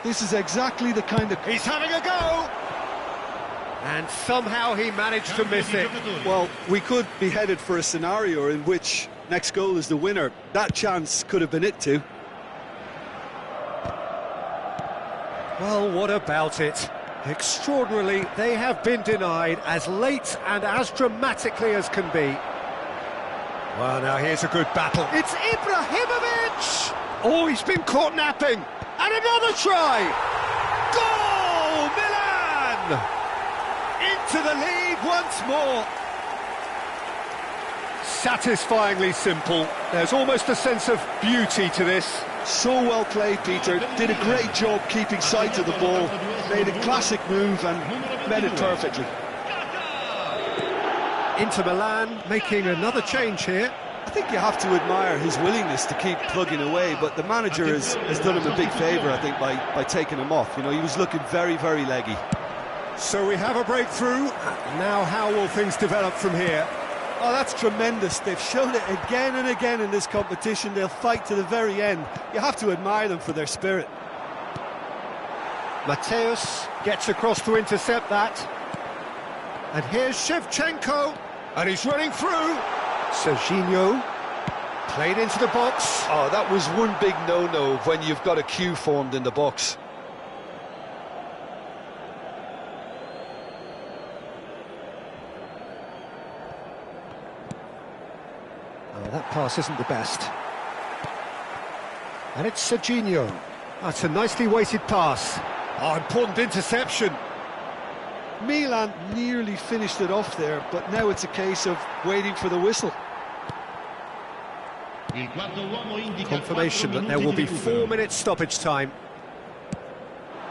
This is exactly the kind of... He's having a go! And somehow he managed to miss it. Well, we could be headed for a scenario in which next goal is the winner. That chance could have been it too. Well, what about it? Extraordinarily, they have been denied as late and as dramatically as can be. Well, now here's a good battle. It's Ibrahimovic! Oh, he's been caught napping. And another try! Goal, Milan! Into the lead once more. Satisfyingly simple. There's almost a sense of beauty to this. So well played, Peter. Did a great job keeping sight of the ball. Made a classic move and met it perfectly. Inter Milan making another change here. I think you have to admire his willingness to keep plugging away, but the manager has done him a big favour, I think, by taking him off. You know, he was looking very, very leggy. So we have a breakthrough. Now how will things develop from here? Oh, that's tremendous. They've shown it again and again in this competition. They'll fight to the very end. You have to admire them for their spirit. Mateus gets across to intercept that. And here's Shevchenko. And he's running through. Serginho played into the box. Oh, that was one big no-no when you've got a queue formed in the box. Oh, that pass isn't the best. And it's Serginho. That's a nicely weighted pass. Oh, important interception. Milan nearly finished it off there, but now it's a case of waiting for the whistle. Confirmation that there will be 4 minutes stoppage time.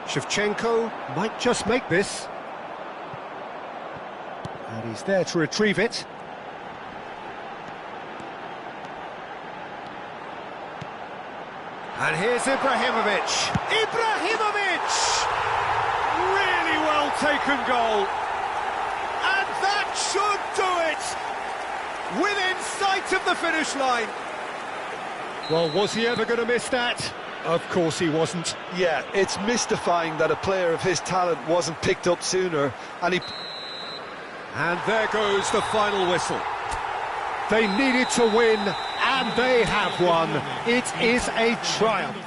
Shevchenko might just make this. And he's there to retrieve it. And here's Ibrahimovic. Ibrahimovic! Really well taken goal. And that should do it! Within sight of the finish line. Well, was he ever going to miss that? Of course he wasn't. Yeah, it's mystifying that a player of his talent wasn't picked up sooner, and he... And there goes the final whistle. They needed to win, and they have won. It is a triumph.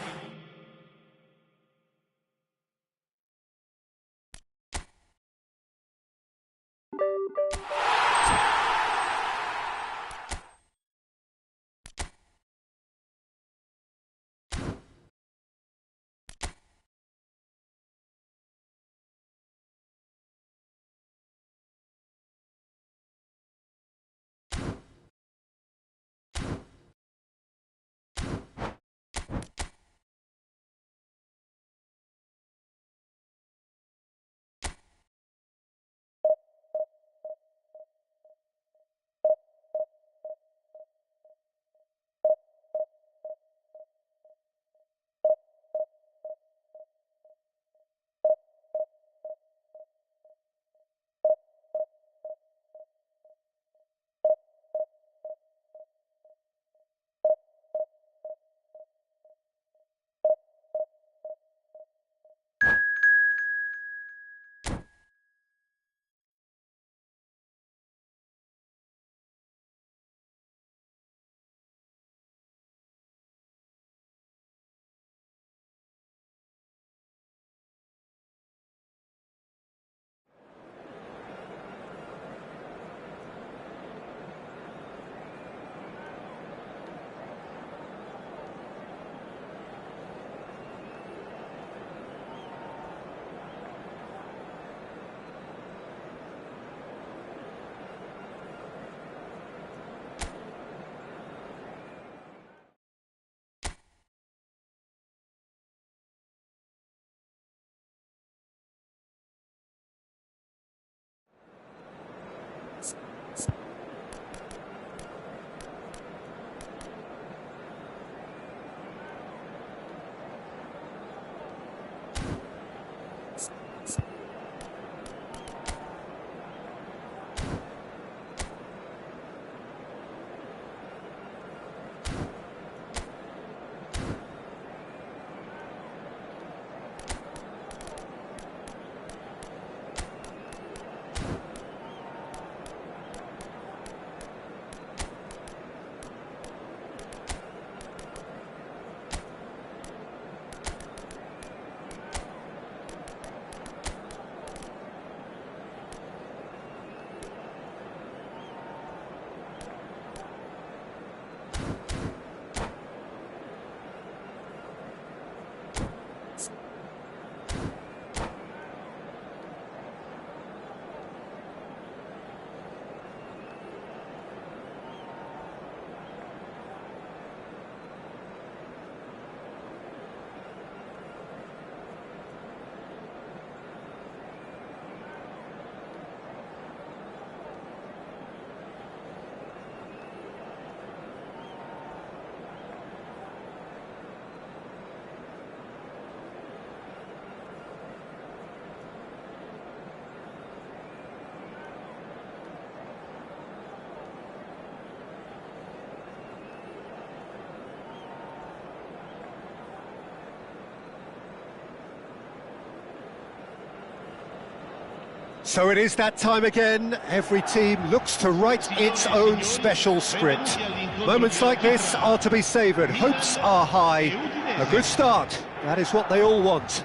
So it is that time again. Every team looks to write its own special script. Moments like this are to be savoured. Hopes are high. A good start. That is what they all want.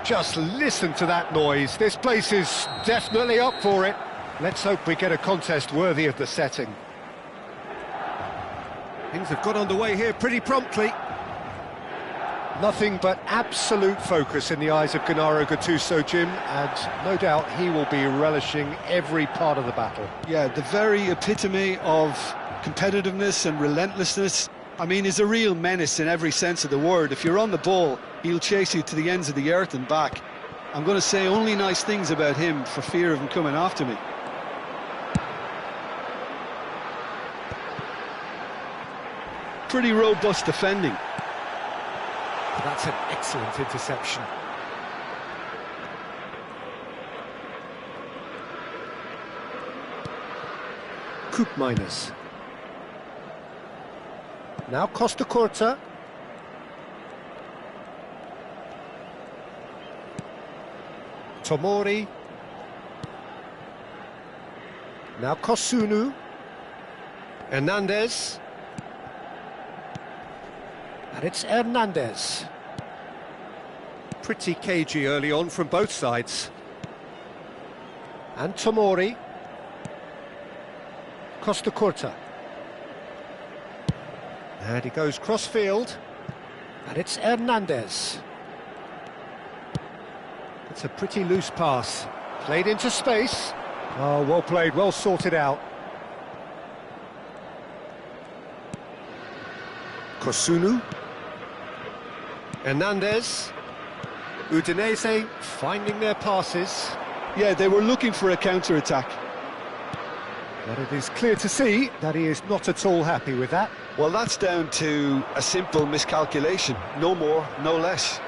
Just listen to that noise. This place is definitely up for it. Let's hope we get a contest worthy of the setting. Things have got underway here pretty promptly. Nothing but absolute focus in the eyes of Gennaro Gattuso, Jim, and no doubt he will be relishing every part of the battle. Yeah, the very epitome of competitiveness and relentlessness. I mean, he's a real menace in every sense of the word. If you're on the ball, he'll chase you to the ends of the earth and back. I'm going to say only nice things about him for fear of him coming after me. Pretty robust defending. That's an excellent interception. Koopmeiners. Now Costa Curta. Tomori. Now Kosunu. Hernandez. And it's Hernandez. Pretty cagey early on from both sides. And Tomori. Costa Curta. And he goes cross-field. And it's Hernandez. It's a pretty loose pass. Played into space. Oh, well played, well sorted out. Kosunu. Hernandez. Udinese finding their passes. Yeah, they were looking for a counter-attack. But it is clear to see that he is not at all happy with that. Well, that's down to a simple miscalculation. No more, no less.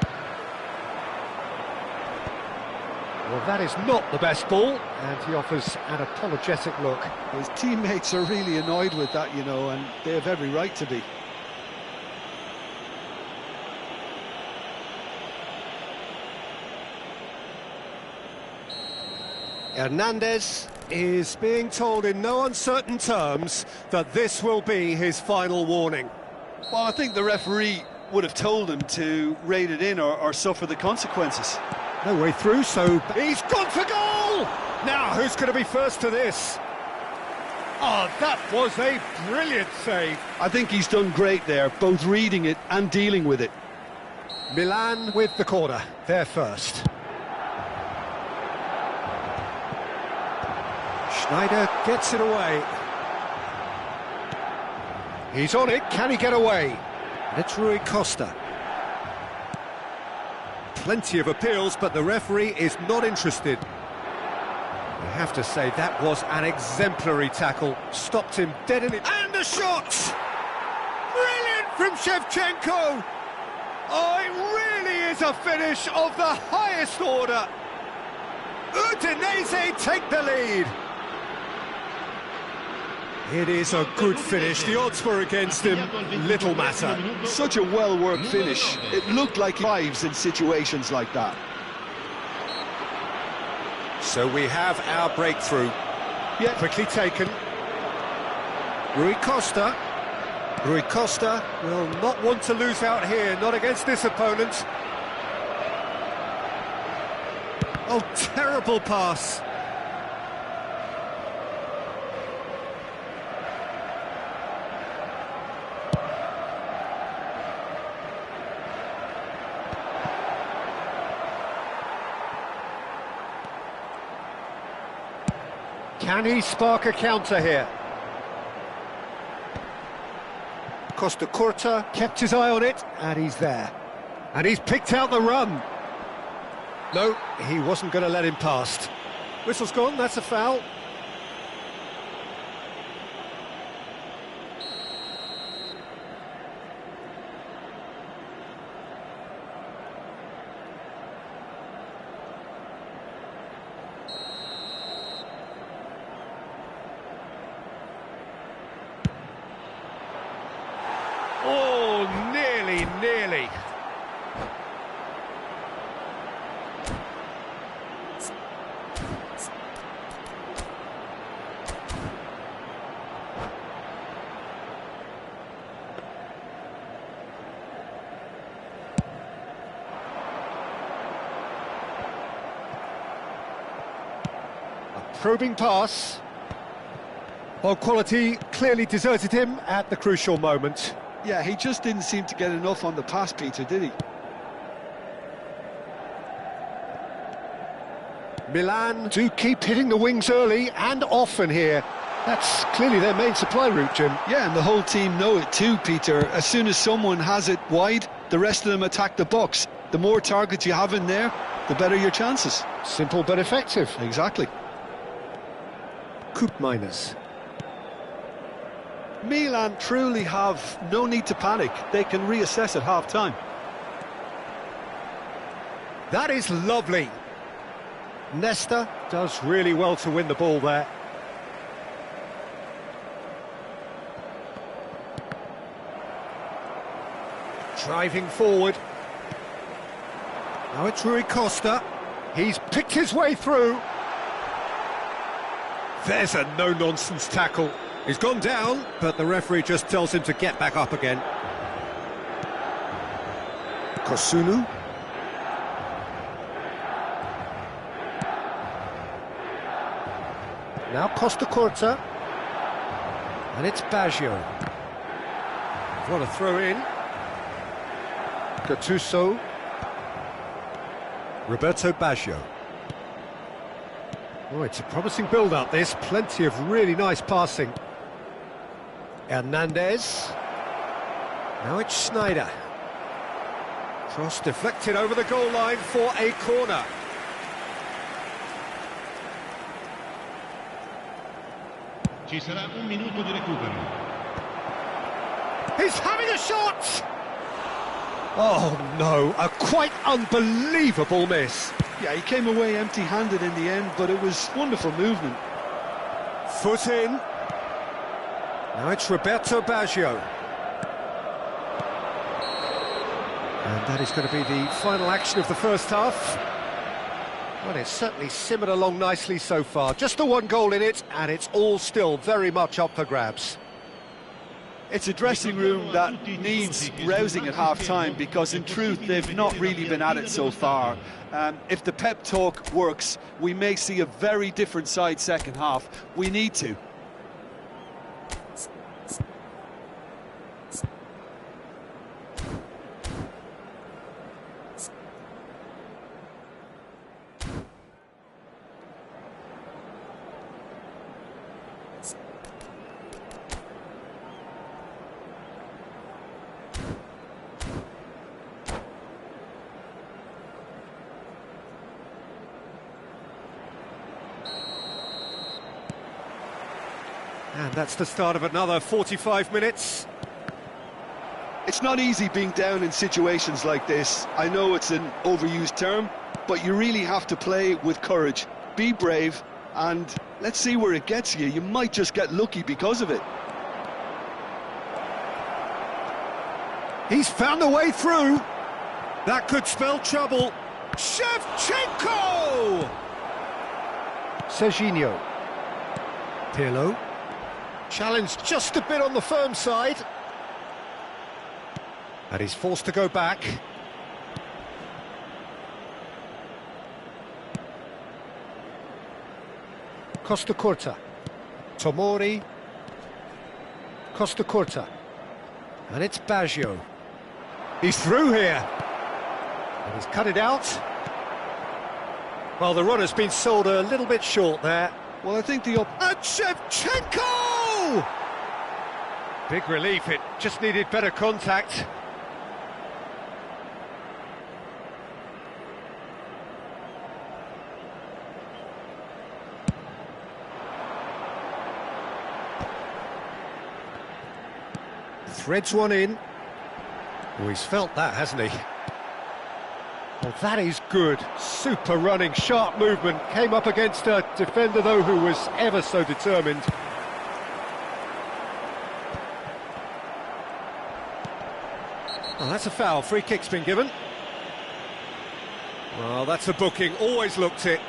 Well, that is not the best ball, and he offers an apologetic look. His teammates are really annoyed with that, you know, and they have every right to be. Hernandez is being told in no uncertain terms that this will be his final warning. Well, I think the referee would have told him to rate it in or suffer the consequences. No way through, so he's gone for goal! Now, who's going to be first to this? Oh, that was a brilliant save. I think he's done great there, both reading it and dealing with it. Milan with the corner, they're first. Schneider gets it away. He's on it, can he get away? It's Rui Costa. Plenty of appeals, but the referee is not interested. I have to say, that was an exemplary tackle. Stopped him dead in it. And the shot! Brilliant from Shevchenko! Oh, it really is a finish of the highest order. Udinese take the lead. It is a good finish. The odds were against him. Little matter. Such a well-worked finish. It looked like he thrives in situations like that. So we have our breakthrough. Yeah. Quickly taken. Rui Costa. Rui Costa will not want to lose out here, not against this opponent. Oh, terrible pass. Can he spark a counter here? Costa Curta kept his eye on it, and he's there. And he's picked out the run. No, he wasn't going to let him past. Whistle's gone, that's a foul. Oh, nearly. probing pass. Well, quality clearly deserted him at the crucial moment. Yeah, he just didn't seem to get enough on the pass, Peter, did he? Milan do keep hitting the wings early and often here. That's clearly their main supply route, Jim. Yeah, and the whole team know it too, Peter. As soon as someone has it wide, the rest of them attack the box. The more targets you have in there, the better your chances. Simple but effective. Exactly. Coupe minus. Milan truly have no need to panic. They can reassess at half-time. That is lovely. Nesta does really well to win the ball there. Driving forward. Now it's Rui Costa. He's picked his way through. There's a no-nonsense tackle. He's gone down, but the referee just tells him to get back up again. Kosunu. Now Costa Corta. And it's Baggio. What a throw in. Gattuso. Roberto Baggio. Oh, it's a promising build-up, this. Plenty of really nice passing. Hernandez. Now it's Schneider. Cross deflected over the goal line for a corner. Ci sarà un minuto di recupero. He's having a shot! Oh no, a quite unbelievable miss. Yeah, he came away empty-handed in the end, but it was wonderful movement. Foot in. Now it's Roberto Baggio. And that is going to be the final action of the first half. Well, it's certainly simmered along nicely so far. Just the one goal in it, and it's all still very much up for grabs. It's a dressing room that needs rousing at half-time, because in truth they've not really been at it so far. If the pep talk works, we may see a very different side second half. We need to. And that's the start of another 45 minutes. It's not easy being down in situations like this. I know it's an overused term, but you really have to play with courage. Be brave, and let's see where it gets you. You might just get lucky because of it. He's found a way through. That could spell trouble. Shevchenko! Serginho. Pirlo. Challenged just a bit on the firm side. And he's forced to go back. Costa Corta. Tomori. Costa Corta. And it's Baggio. He's through here. And he's cut it out. Well, the run has been sold a little bit short there. Well, I think And Shevchenko! Big relief, it just needed better contact. Threads one in. Oh, he's felt that, hasn't he? Well, that is good. Super running, sharp movement. Came up against a defender, though, who was ever so determined. Well, that's a foul. Free kick's been given. Well, that's a booking. Always looked it.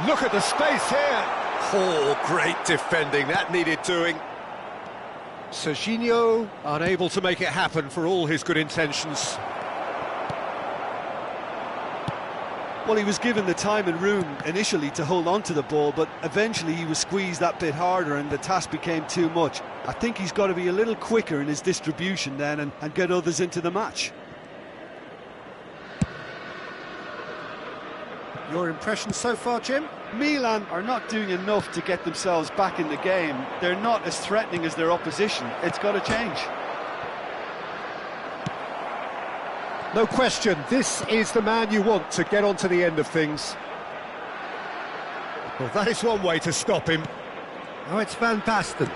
Look at the space here. Oh, great defending, that needed doing. Serginho unable to make it happen for all his good intentions. Well, he was given the time and room initially to hold on to the ball, but eventually he was squeezed that bit harder and the task became too much. I think he's got to be a little quicker in his distribution then and get others into the match. Your impression so far, Jim? Milan are not doing enough to get themselves back in the game. They're not as threatening as their opposition. It's got to change. No question, this is the man you want to get on to the end of things. Well, that is one way to stop him. Now it's Van Basten.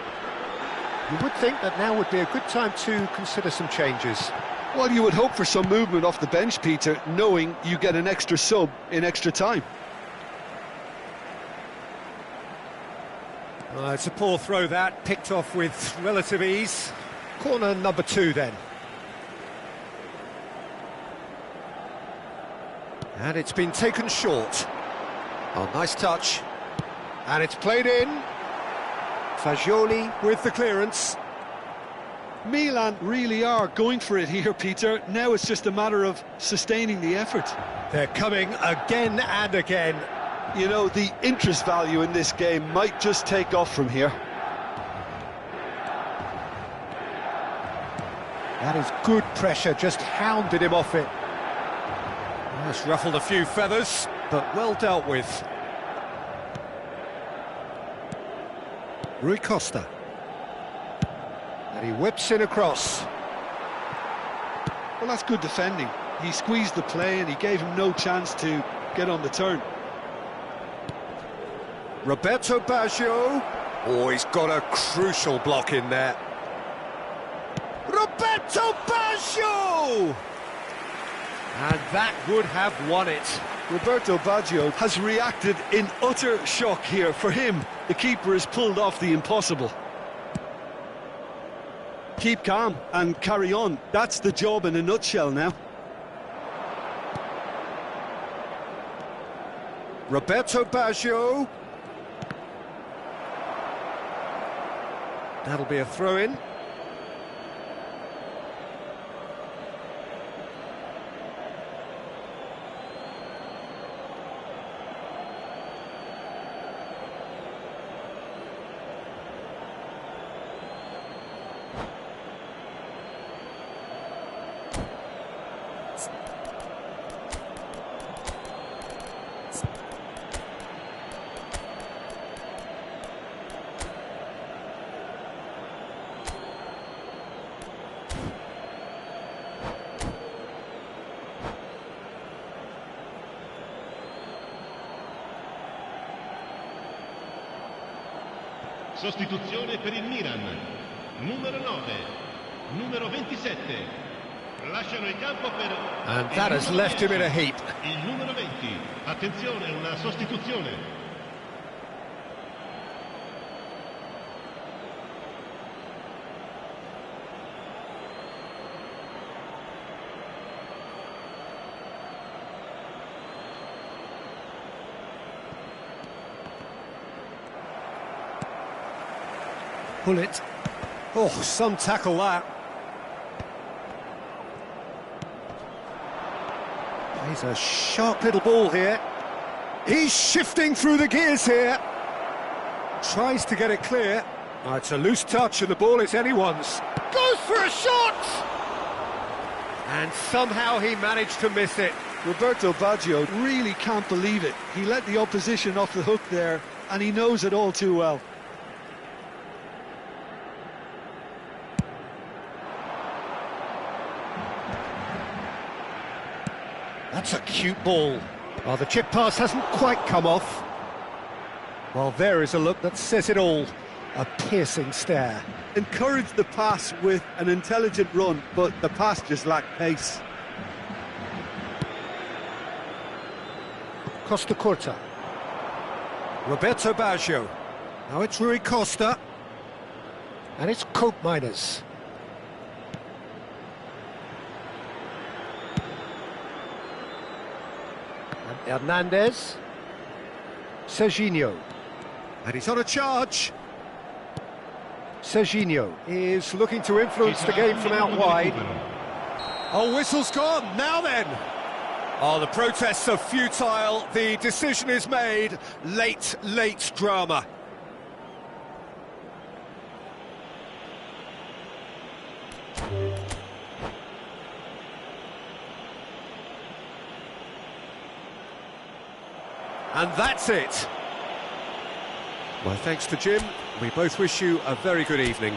You would think that now would be a good time to consider some changes. Well, you would hope for some movement off the bench, Peter, knowing you get an extra sub in extra time. It's a poor throw that, picked off with relative ease. Corner number 2 then. And it's been taken short. Oh, nice touch. And it's played in. Fagioli with the clearance. Milan really are going for it here, Peter. Now it's just a matter of sustaining the effort. They're coming again and again. You know, the interest value in this game might just take off from here. That is good pressure, just hounded him off it. That's ruffled a few feathers, but well dealt with. Rui Costa. And he whips in across. Well, that's good defending. He squeezed the play and he gave him no chance to get on the turn. Roberto Baggio. Oh, he's got a crucial block in there. Roberto Baggio! And that would have won it. Roberto Baggio has reacted in utter shock here. For him, the keeper has pulled off the impossible. Keep calm and carry on. That's the job in a nutshell now. Roberto Baggio. That'll be a throw-in. Sostituzione per il Milan. Numero 9, numero 27. Lasciano il campo per... And that has left him in a heap. Il numero 20. Attenzione, una sostituzione. Pull it. Oh, some tackle that. He's a sharp little ball here. He's shifting through the gears here. Tries to get it clear. Oh, it's a loose touch and the ball is anyone's. Goes for a shot! And somehow he managed to miss it. Roberto Baggio really can't believe it. He let the opposition off the hook there, and he knows it all too well. That's a cute ball. Well, the chip pass hasn't quite come off. Well, there is a look that says it all. A piercing stare. Encouraged the pass with an intelligent run, but the pass just lacked pace. Costa Corta. Roberto Baggio. Now it's Rui Costa. And it's Cope Miners. And Hernandez. Serginho. And he's on a charge. Serginho is looking to influence the game from out wide. Oh, whistle's gone, now then! Oh, the protests are futile, the decision is made. Late drama. And that's it. Well, thanks to Jim. We both wish you a very good evening.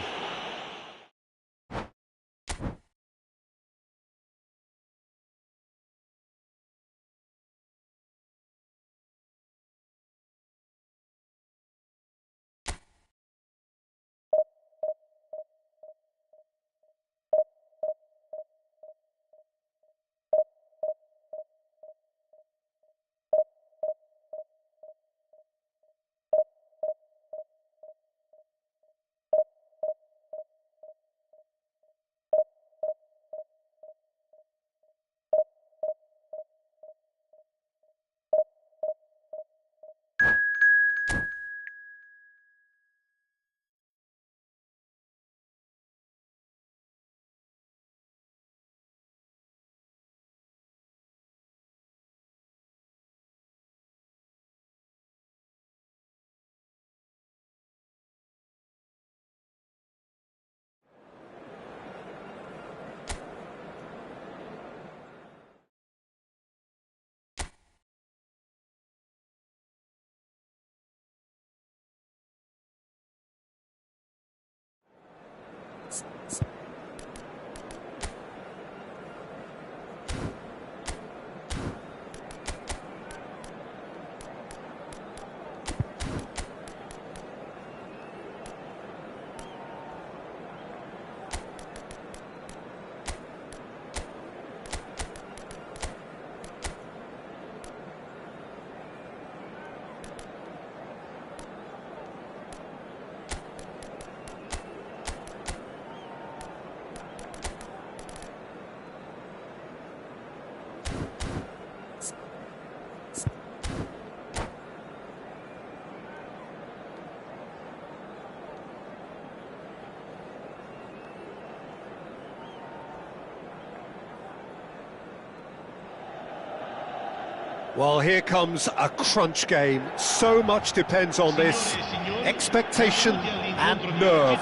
Well, here comes a crunch game. So much depends on this. Expectation and nerve.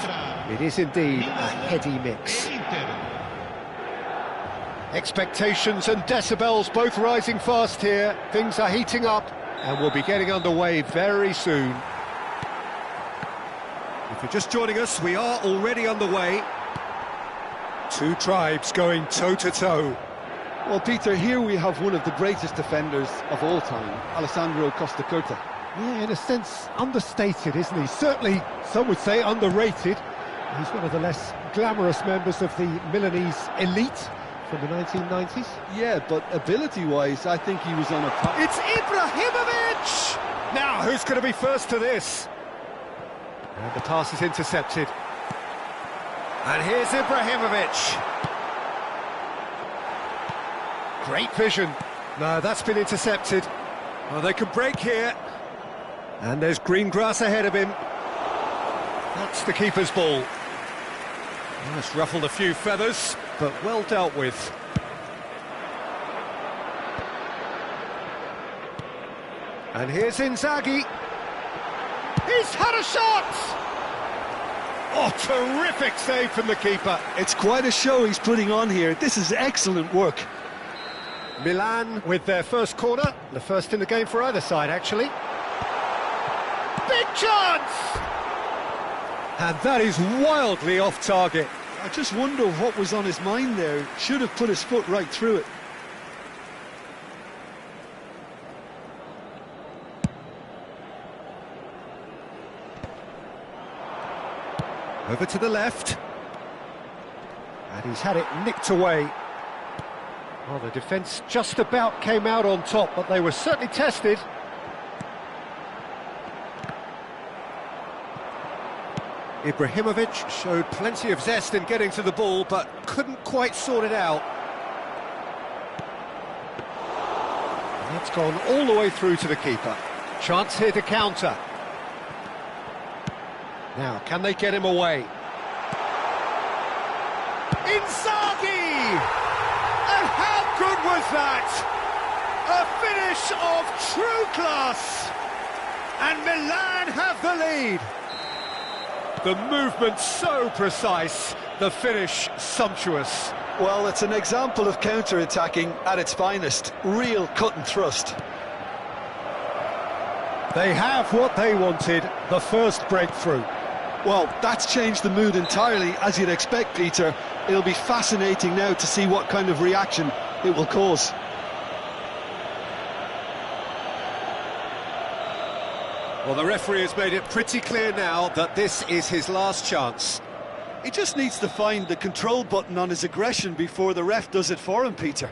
It is indeed a heady mix. Expectations and decibels both rising fast here. Things are heating up and we'll be getting underway very soon. If you're just joining us, we are already underway. Two tribes going toe-to-toe. Well, Peter, here we have one of the greatest defenders of all time, Alessandro Costa Curta. Yeah, in a sense, understated, isn't he? Certainly, some would say underrated. He's one of the less glamorous members of the Milanese elite from the 1990s. Yeah, but ability-wise, I think he was on a par. It's Ibrahimovic! Now, who's going to be first to this? And the pass is intercepted. And here's Ibrahimovic. Great vision. No, that's been intercepted. Well, they can break here. And there's green grass ahead of him. That's the keeper's ball. Well, it's ruffled a few feathers, but well dealt with. And here's Inzaghi. He's had a shot! Oh, terrific save from the keeper. It's quite a show he's putting on here. This is excellent work. Milan with their first corner, the first in the game for either side, actually. Big chance! And that is wildly off target. I just wonder what was on his mind there. Should have put his foot right through it. Over to the left. And he's had it nicked away. Well, the defence just about came out on top, but they were certainly tested. Ibrahimovic showed plenty of zest in getting to the ball, but couldn't quite sort it out. And that's gone all the way through to the keeper. Chance here to counter. Now, can they get him away? Inzaghi! And how good was that? A finish of true class! And Milan have the lead. The movement so precise, the finish sumptuous. Well, it's an example of counter-attacking at its finest. Real cut and thrust. They have what they wanted, the first breakthrough. Well, that's changed the mood entirely, as you'd expect, Peter. It'll be fascinating now to see what kind of reaction it will cause. Well, the referee has made it pretty clear now that this is his last chance. He just needs to find the control button on his aggression before the ref does it for him, Peter.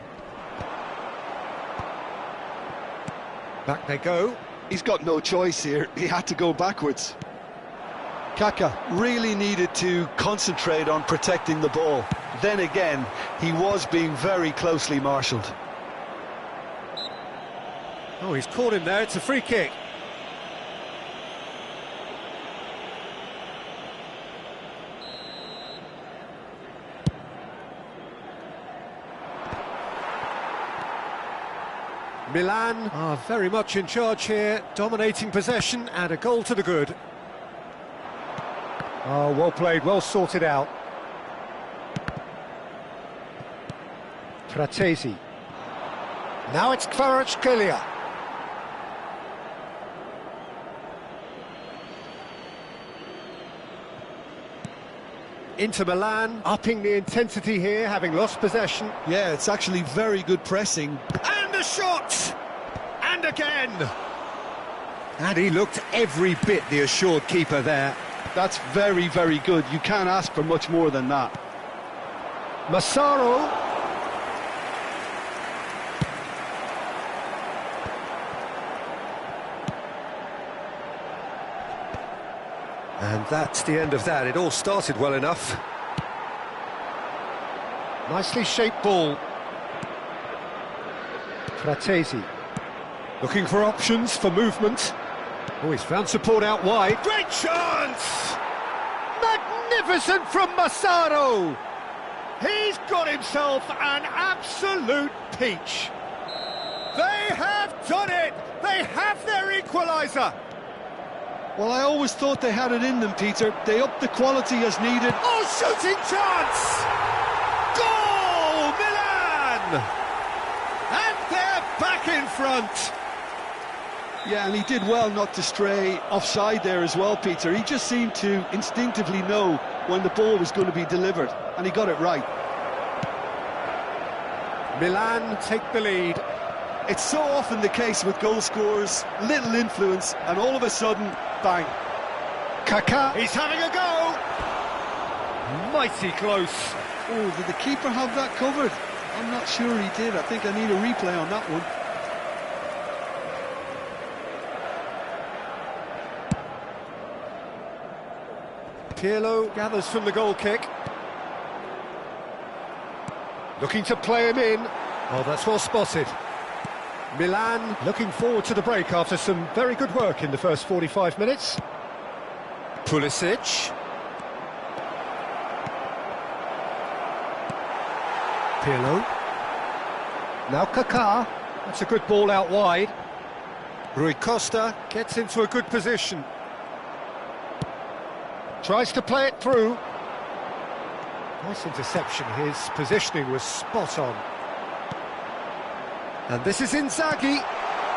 Back they go. He's got no choice here. He had to go backwards. Kaka really needed to concentrate on protecting the ball. Then again, he was being very closely marshalled. Oh, he's caught him there. It's a free kick. Milan are very much in charge here, dominating possession and a goal to the good. Oh, well played, well sorted out. Fratesi. Now it's Kvaratskhelia. Inter Milan upping the intensity here, having lost possession. Yeah, it's actually very good pressing. And a shot! And again! And he looked every bit the assured keeper there. That's very, very good. You can't ask for much more than that. Massaro. And that's the end of that. It all started well enough. Nicely shaped ball. Fratesi. Looking for options for movement. Oh, he's found support out wide. Great chance! Magnificent from Massaro! He's got himself an absolute peach. They have done it! They have their equaliser! Well, I always thought they had it in them, Peter. They upped the quality as needed. Oh, shooting chance! Goal, Milan! And they're back in front. Yeah, and he did well not to stray offside there as well, Peter. He just seemed to instinctively know when the ball was going to be delivered, and he got it right. Milan take the lead. It's so often the case with goal scorers, little influence, and all of a sudden, bang. Kaka, he's having a go! Mighty close. Oh, did the keeper have that covered? I'm not sure he did. I think I need a replay on that one. Pirlo gathers from the goal kick. Looking to play him in. Oh, that's well spotted. Milan looking forward to the break after some very good work in the first 45 minutes. Pulisic. Pirlo. Now Kaká. That's a good ball out wide. Rui Costa gets into a good position. Tries to play it through. Nice interception. His positioning was spot on. And this is Inzaghi.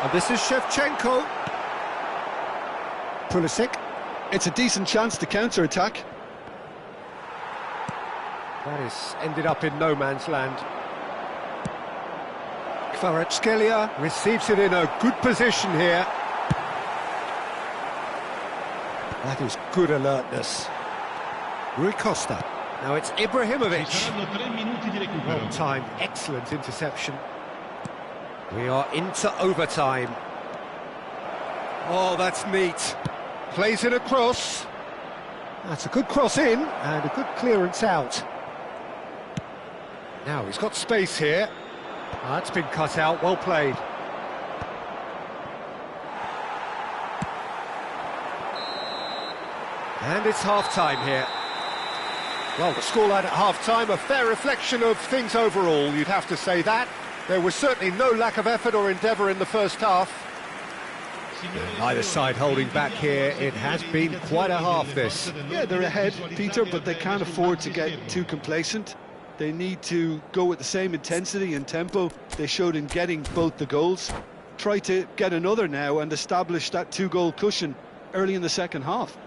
And this is Shevchenko. Pulisic. It's a decent chance to counter-attack. That is ended up in no man's land. Kvaratskhelia receives it in a good position here. That is good alertness. Rui Costa. Now it's Ibrahimovic. Well timed, excellent interception. We are into overtime. Oh, that's neat. Plays it across. That's a good cross in and a good clearance out. Now he's got space here. That's been cut out, well played. And it's half-time here. Well, the scoreline at half-time, a fair reflection of things overall, you'd have to say that. There was certainly no lack of effort or endeavour in the first half. Either side holding back here, it has been quite a half, this. Yeah, they're ahead, Peter, but they can't afford to get too complacent. They need to go with the same intensity and tempo they showed in getting both the goals. Try to get another now and establish that two-goal cushion early in the second half.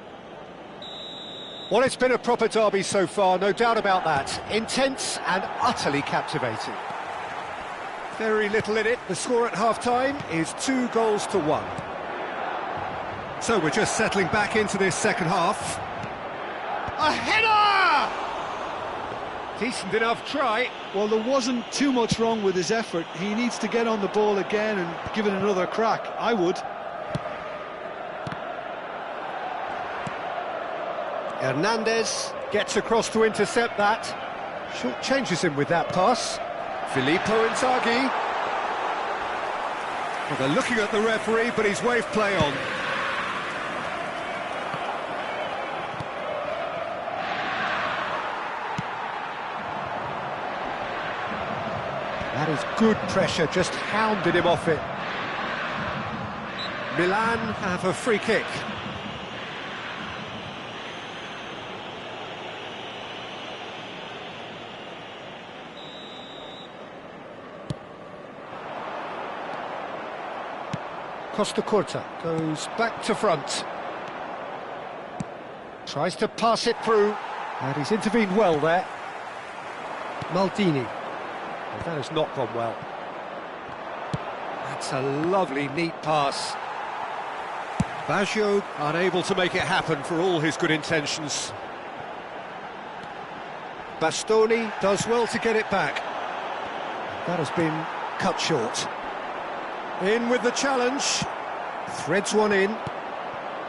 Well, it's been a proper derby so far, no doubt about that. Intense and utterly captivating. Very little in it. The score at half-time is 2-1. So we're just settling back into this second half. A header! Decent enough try. Well, there wasn't too much wrong with his effort. He needs to get on the ball again and give it another crack. I would. Hernandez gets across to intercept that. Short changes him with that pass. Filippo Inzaghi. Well, they're looking at the referee, but he's waved play on. That is good pressure, just hounded him off it. Milan have a free kick. Costa Curta goes back to front. Tries to pass it through, and he's intervened well there. Maldini. Well, that has not gone well. That's a lovely, neat pass. Baggio unable to make it happen for all his good intentions. Bastoni does well to get it back. That has been cut short. In with the challenge. Threads one in.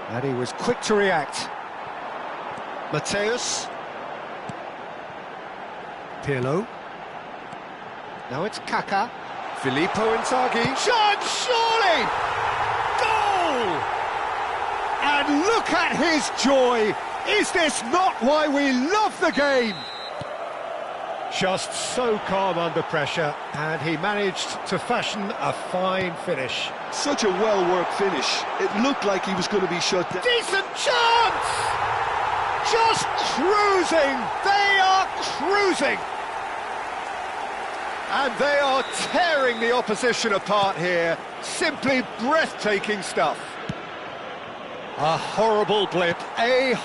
And he was quick to react. Mateus. Pirlo. Now it's Kaka. Filippo Inzaghi. Shot, surely! Goal! And look at his joy! Is this not why we love the game? Just so calm under pressure, and he managed to fashion a fine finish. Such a well-worked finish. It looked like he was going to be shut down. Decent chance! Just cruising! They are cruising! And they are tearing the opposition apart here. Simply breathtaking stuff. A horrible blip, a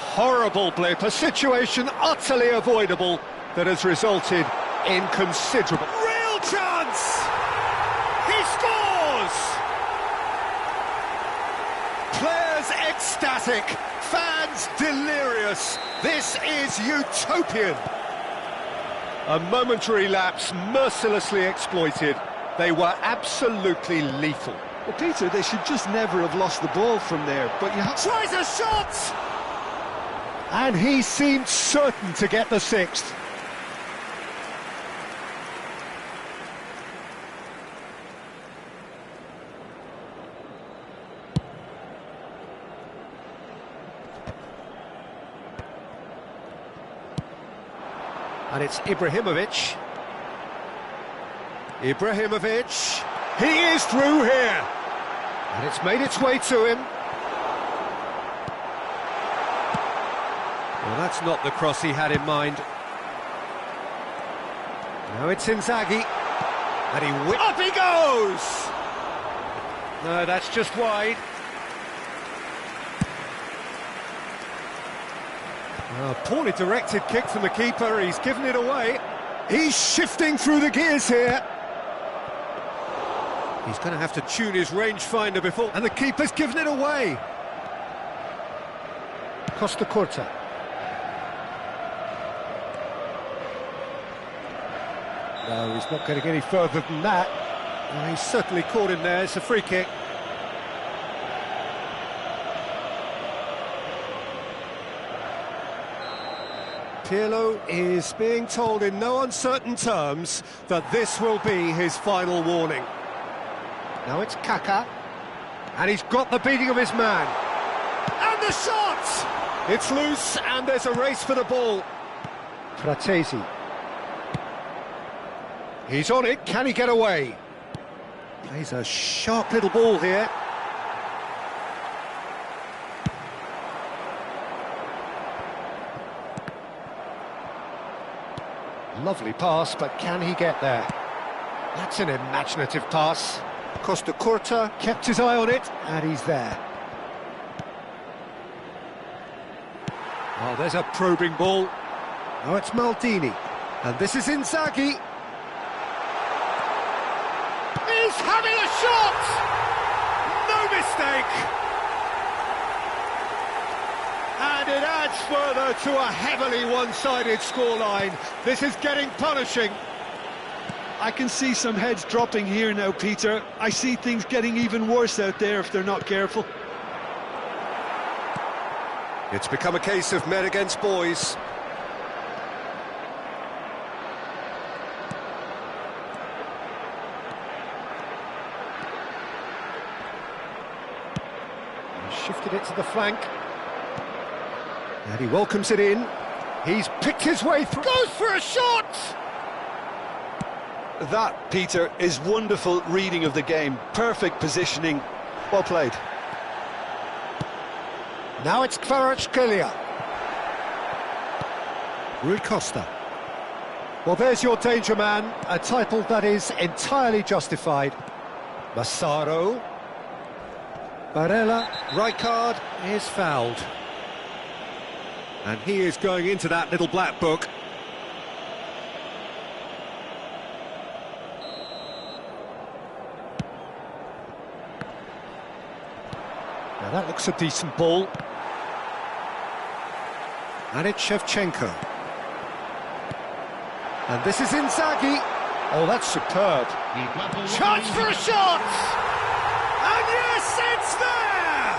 situation utterly avoidable that has resulted in considerable... Real chance! He scores! Players ecstatic, fans delirious. This is utopian. A momentary lapse mercilessly exploited. They were absolutely lethal. Well, Peter, they should just never have lost the ball from there, but you have... Tries a shot! And he seemed certain to get the sixth. And it's Ibrahimovic. Ibrahimovic. He is through here. And it's made its way to him. Well, that's not the cross he had in mind. Now it's Inzaghi. And up he goes! No, that's just wide. A poorly directed kick from the keeper, he's given it away. He's shifting through the gears here. He's going to have to tune his rangefinder before... And the keeper's given it away. Costa Curta. No, he's not going to get any further than that. Well, he's certainly caught him there, it's a free kick. Pirlo is being told in no uncertain terms that this will be his final warning. Now it's Kaka, and he's got the beating of his man. And the shot! It's loose, and there's a race for the ball. Fratesi. He's on it, can he get away? Plays a sharp little ball here. Lovely pass, but can he get there? That's an imaginative pass. Costa Curta kept his eye on it, and he's there. Oh, there's a probing ball. Now it's Maldini, and this is Inzaghi. He's having a shot! No mistake! And it adds further to a heavily one-sided scoreline. This is getting punishing. I can see some heads dropping here now, Peter. I see things getting even worse out there if they're not careful. It's become a case of men against boys. He shifted it to the flank. And he welcomes it in. He's picked his way through. Goes for a shot! That, Peter, is wonderful reading of the game. Perfect positioning. Well played. Now it's Kvaratskhelia. Rui Costa. Well, there's your danger man, a title that is entirely justified. Massaro. Barella, right card, is fouled. And he is going into that little black book. Now that looks a decent ball. And it's Shevchenko. And this is Inzaghi. Oh, that's superb. Chance for a shot! And yes, it's there!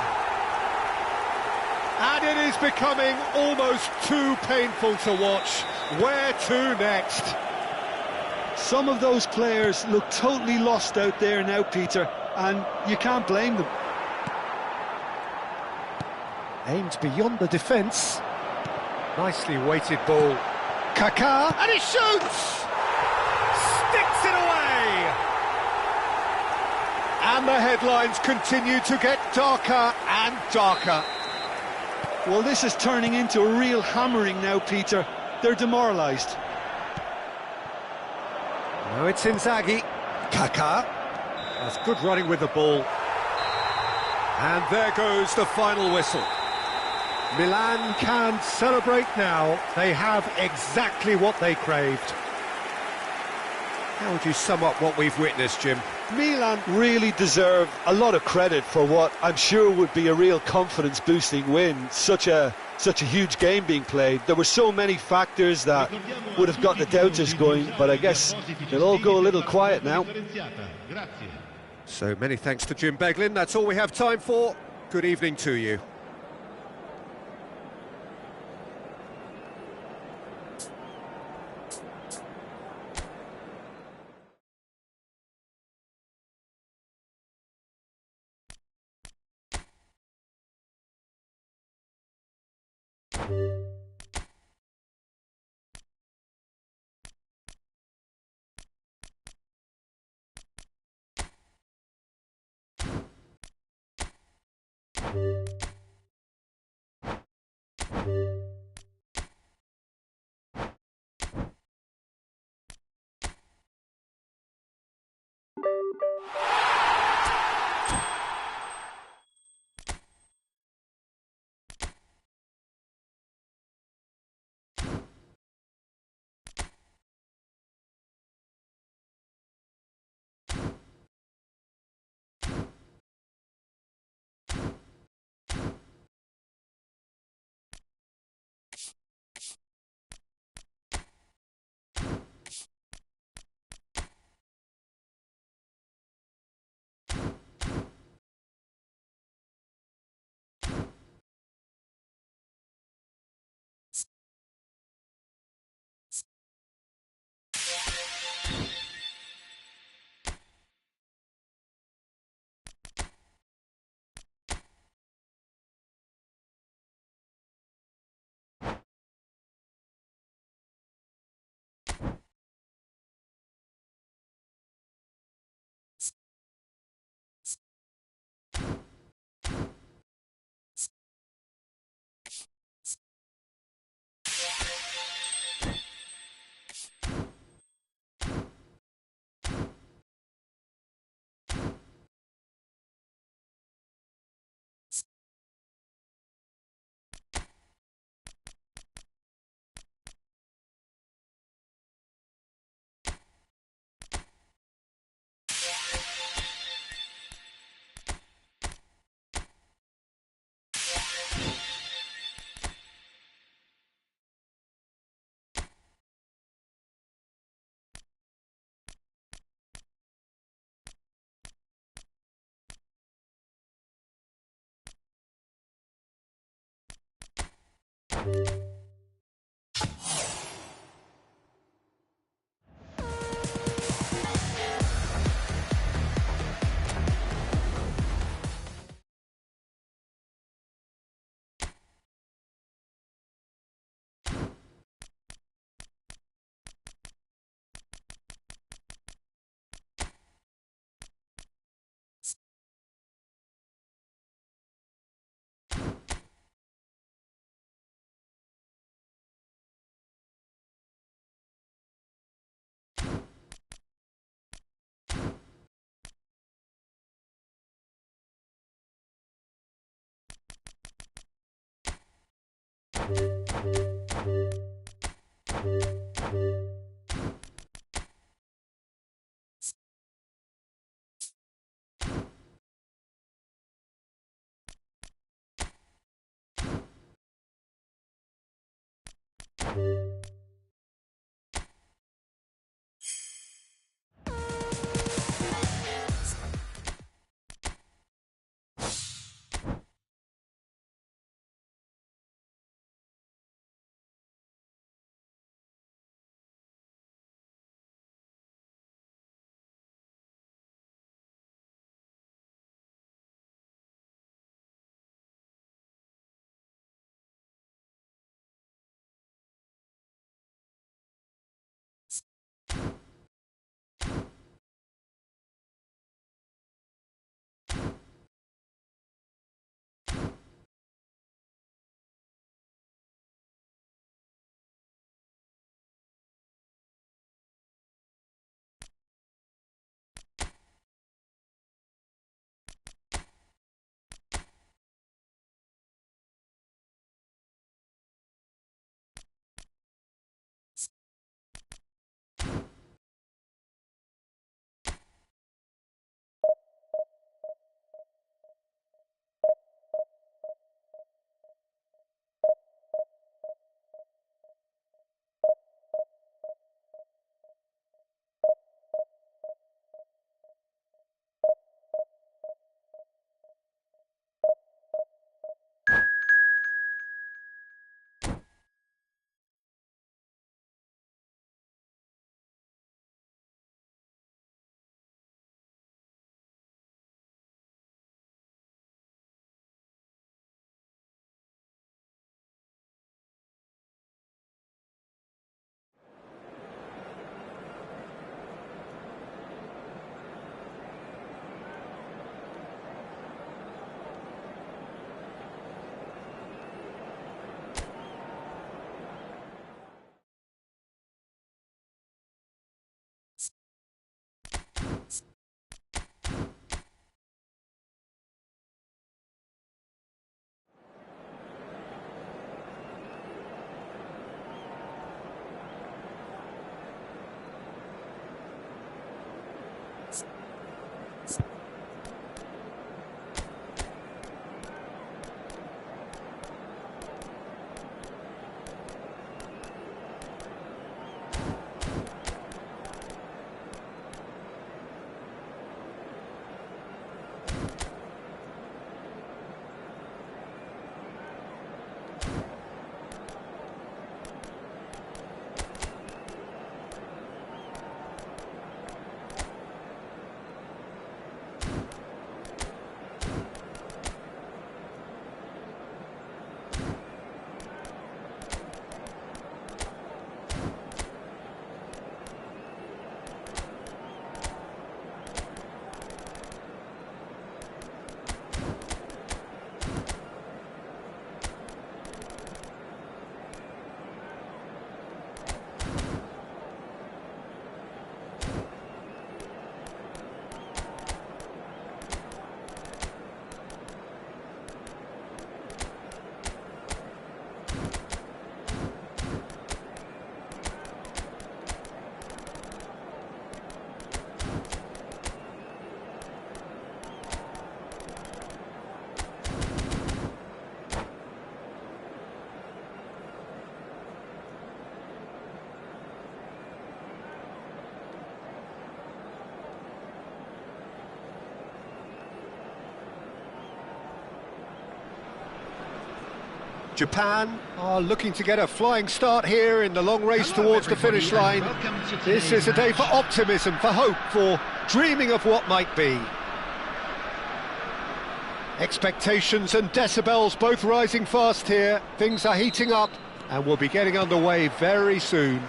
And it is becoming almost too painful to watch. Where to next? Some of those players look totally lost out there now, Peter, and you can't blame them. Aimed beyond the defence. Nicely weighted ball. Kaká, and he shoots! Sticks it away! And the headlines continue to get darker and darker. Well, this is turning into a real hammering now, Peter. They're demoralised. Now it's Inzaghi. Kaká. That's good running with the ball. And there goes the final whistle. Milan can celebrate now. They have exactly what they craved. How would you sum up what we've witnessed, Jim? Milan really deserve a lot of credit for what I'm sure would be a real confidence-boosting win. Such a huge game being played. There were so many factors that would have got the doubters going, but I guess they'll all go a little quiet now. So many thanks to Jim Beglin. That's all we have time for. Good evening to you. Japan are looking to get a flying start here in the long race towards the finish line. This is a day for optimism, for hope, for dreaming of what might be. Expectations and decibels both rising fast here. Things are heating up and we'll be getting underway very soon.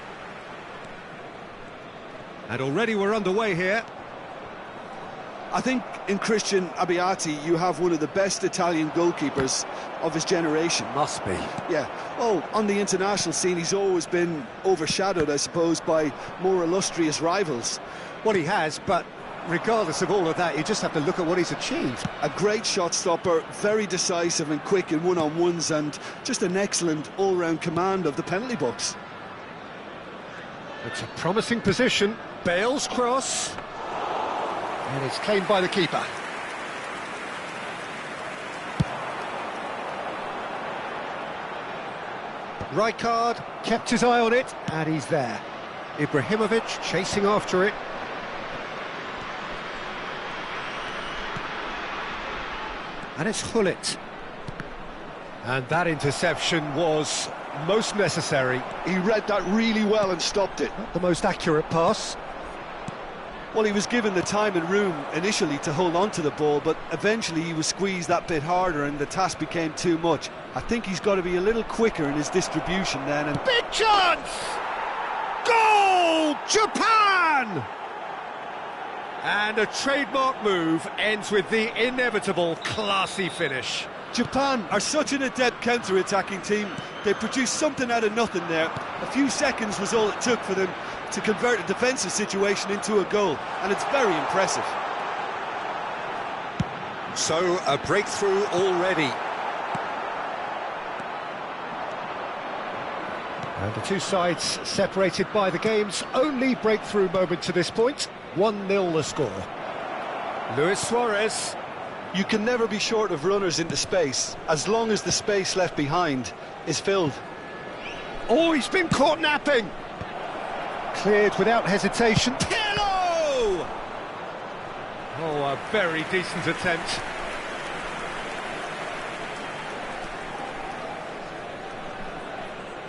And already we're underway here. I think in Christian Abbiati you have one of the best Italian goalkeepers of his generation. Must be. Yeah. Oh, on the international scene he's always been overshadowed, I suppose, by more illustrious rivals. Well, he has, but regardless of all of that, you just have to look at what he's achieved. A great shot stopper, very decisive and quick in one-on-ones, and just an excellent all-round command of the penalty box. It's a promising position. Bale's cross. And it's claimed by the keeper. Rijkaard kept his eye on it, and he's there. Ibrahimovic chasing after it. And it's Hullet. And that interception was most necessary. He read that really well and stopped it. Not the most accurate pass. Well, he was given the time and room initially to hold on to the ball, but eventually he was squeezed that bit harder and the task became too much. I think he's got to be a little quicker in his distribution then. And big chance! Goal! Japan! And a trademark move ends with the inevitable classy finish. Japan are such an adept counter-attacking team. They produced something out of nothing there. A few seconds was all it took for them to convert a defensive situation into a goal, and it's very impressive. So, a breakthrough already. And the two sides separated by the game's only breakthrough moment to this point. 1-0 the score. Luis Suarez. You can never be short of runners into space, as long as the space left behind is filled. Oh, he's been caught napping! Cleared without hesitation. Pirlo! Oh, a very decent attempt.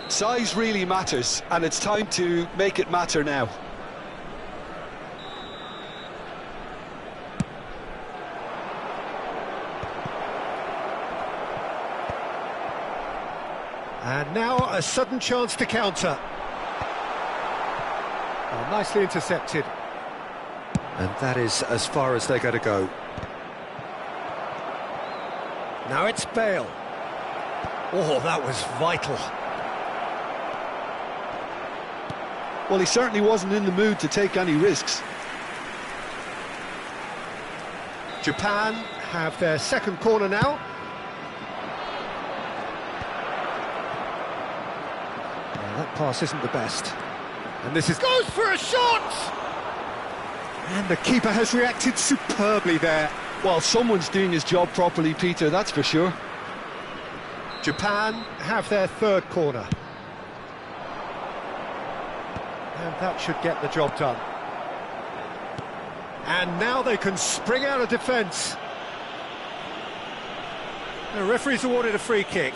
Size really matters, and it's time to make it matter now. And now a sudden chance to counter. Oh, nicely intercepted. And that is as far as they're going to go. Now it's Bale. Oh, that was vital. Well, he certainly wasn't in the mood to take any risks. Japan have their second corner now. That pass isn't the best. And this is... goes for a shot! And the keeper has reacted superbly there. Well, someone's doing his job properly, Peter, that's for sure. Japan have their third corner. And that should get the job done. And now they can spring out of defence. The referee's awarded a free kick.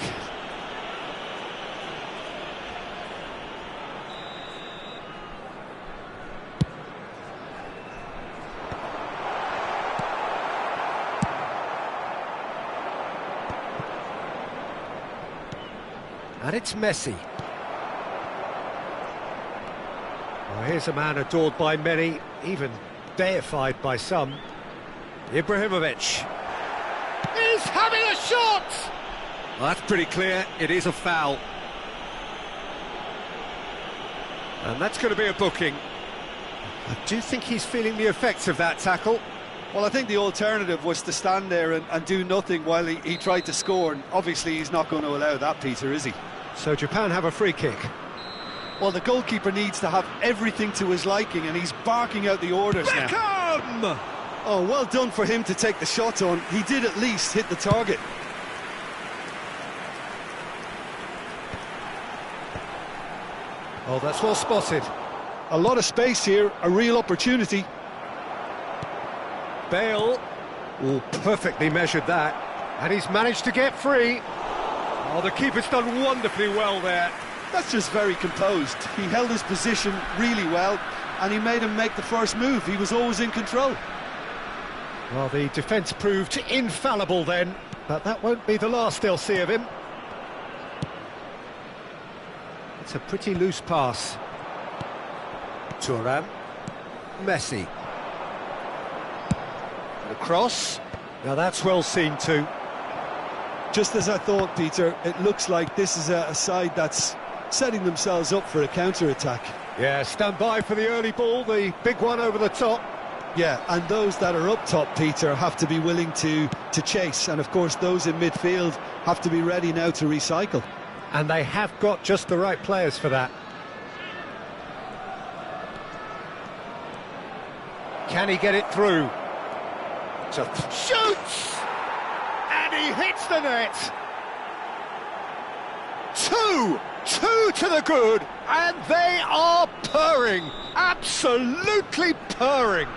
And it's Messi. Well, here's a man adored by many, even deified by some. Ibrahimovic. He's having a shot! Well, that's pretty clear. It is a foul. And that's going to be a booking. I do think he's feeling the effects of that tackle. Well, I think the alternative was to stand there and do nothing while he tried to score, and obviously he's not going to allow that, Peter, is he? So Japan have a free kick. Well, the goalkeeper needs to have everything to his liking, and he's barking out the orders Beckham! now. Oh, well done for him to take the shot on. He did at least hit the target. Oh, that's well spotted. A lot of space here, a real opportunity. Bale, oh, perfectly measured that, and he's managed to get free. Oh, the keeper's done wonderfully well there. That's just very composed. He held his position really well, and he made him make the first move. He was always in control. Well, the defence proved infallible then, but that won't be the last they'll see of him. It's a pretty loose pass. Thuram. Messi. The cross. Now that's well seen too. Just as I thought, Peter, it looks like this is a side that's setting themselves up for a counter-attack. Yeah, stand by for the early ball, the big one over the top. Yeah, and those that are up top, Peter, have to be willing to chase. And, of course, those in midfield have to be ready now to recycle. And they have got just the right players for that. Can he get it through? Shoots! And he hits the net! Two to the good, and they are purring, absolutely purring.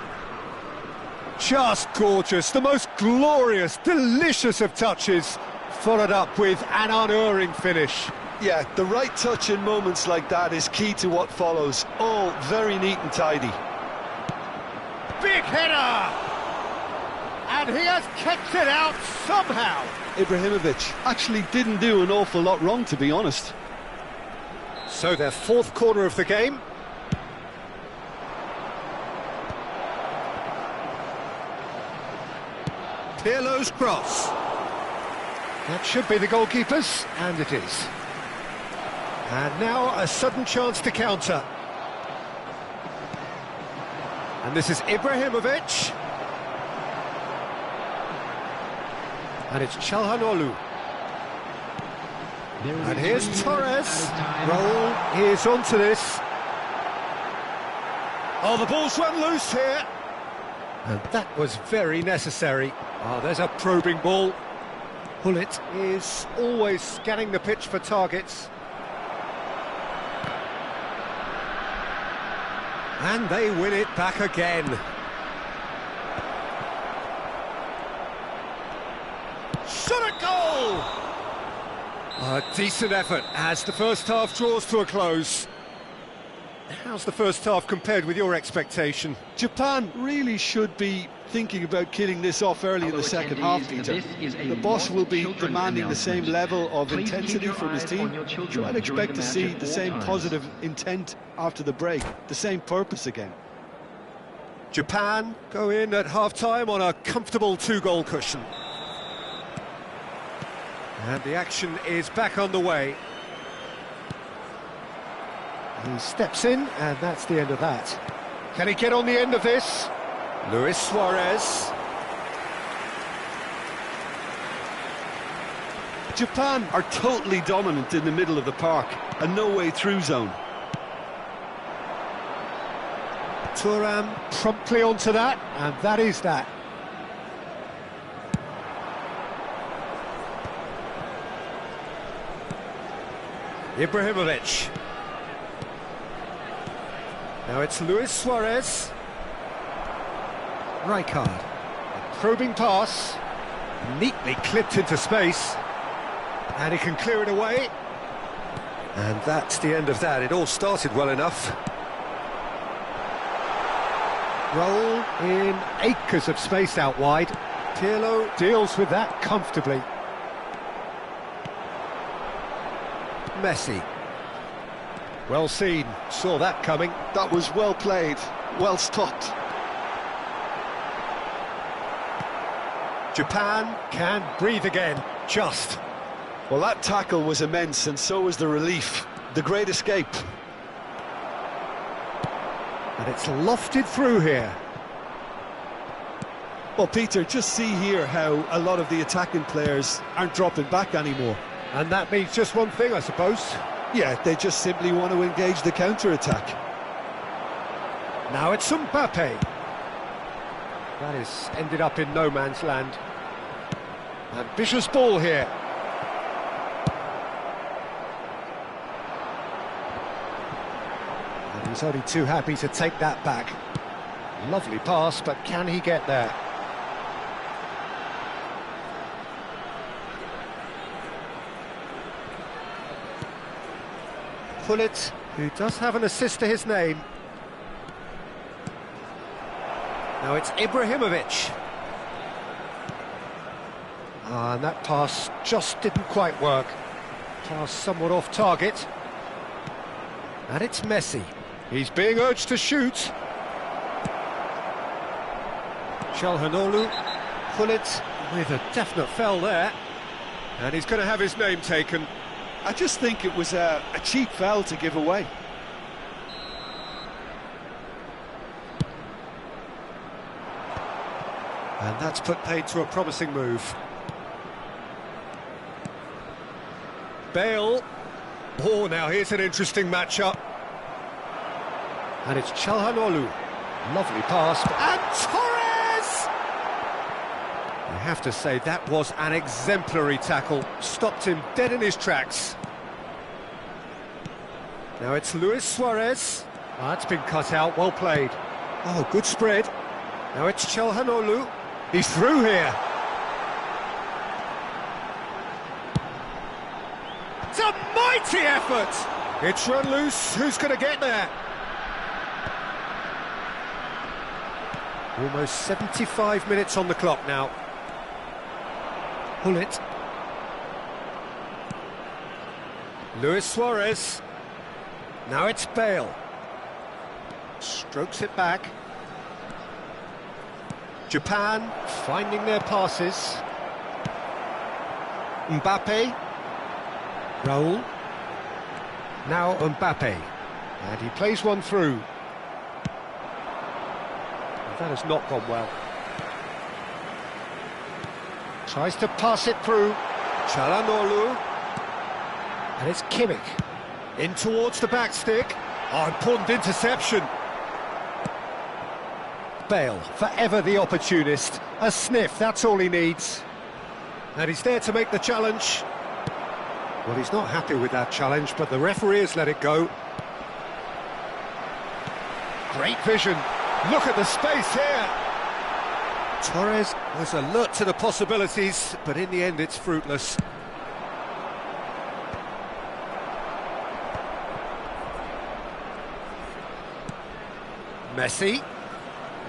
Just gorgeous, the most glorious, delicious of touches, followed up with an unerring finish. Yeah, the right touch in moments like that is key to what follows. All very neat and tidy. Big header! And he has kept it out somehow. Ibrahimovic actually didn't do an awful lot wrong, to be honest. So their fourth corner of the game. Pirlo's cross. That should be the goalkeeper's, and it is. And now a sudden chance to counter. And this is Ibrahimovic. And it's Çalhanoğlu. And here's Torres. Raul is onto this. Oh, the ball's run loose here. And that was very necessary. Oh, there's a probing ball. Hullet is always scanning the pitch for targets. And they win it back again. Shot a goal! A decent effort as the first half draws to a close. How's the first half compared with your expectation? Japan really should be thinking about killing this off early in the second half, Peter. The boss will be demanding the same level of intensity from his team. You might expect to see the same positive intent after the break, the same purpose again. Japan go in at half-time on a comfortable two-goal cushion. And the action is back on the way. He steps in, and that's the end of that. Can he get on the end of this? Luis Suarez. Japan are totally dominant in the middle of the park, a no-way-through zone. Thuram promptly onto that, and that is that. Ibrahimovic. Now it's Luis Suarez. Rijkaard. A probing pass. Neatly clipped into space. And he can clear it away. And that's the end of that. It all started well enough. Roll in acres of space out wide. Pirlo deals with that comfortably. Messi. Well seen, saw that coming. That was well played, well stopped. Japan can breathe again, just. Well, that tackle was immense, and so was the relief. The great escape. And it's lofted through here. Well, Peter, just see here how a lot of the attacking players aren't dropping back anymore. And that means just one thing, I suppose. Yeah, they just simply want to engage the counter-attack. Now it's Mbappe. That has ended up in no man's land. Ambitious ball here. And he's only too happy to take that back. Lovely pass, but can he get there? Pullet, who does have an assist to his name. Now it's Ibrahimovic. And that pass just didn't quite work. Pass somewhat off target. And it's Messi. He's being urged to shoot. Çalhanoğlu, Pullet with a definite foul there. And he's going to have his name taken. I just think it was a cheap foul to give away. And that's put paid to a promising move. Bale. Oh, now here's an interesting matchup. And it's Çalhanoğlu. Lovely pass. And Torres! I have to say, that was an exemplary tackle. Stopped him dead in his tracks. Now it's Luis Suarez. Oh, that's been cut out, well played. Oh, good spread. Now it's Çalhanoğlu. He's through here. It's a mighty effort! It's run loose, who's going to get there? Almost 75 minutes on the clock now. Pullet. Luis Suarez. Now it's Bale. Strokes it back. Japan finding their passes. Mbappe. Raul. Now Mbappe. And he plays one through. That has not gone well. Tries to pass it through. Çalhanoğlu. And it's Kimmich. In towards the back stick. Oh, important interception. Bale, forever the opportunist. A sniff, that's all he needs. And he's there to make the challenge. Well, he's not happy with that challenge, but the referee has let it go. Great vision. Look at the space here. Torres was alert to the possibilities, but in the end it's fruitless. Messi.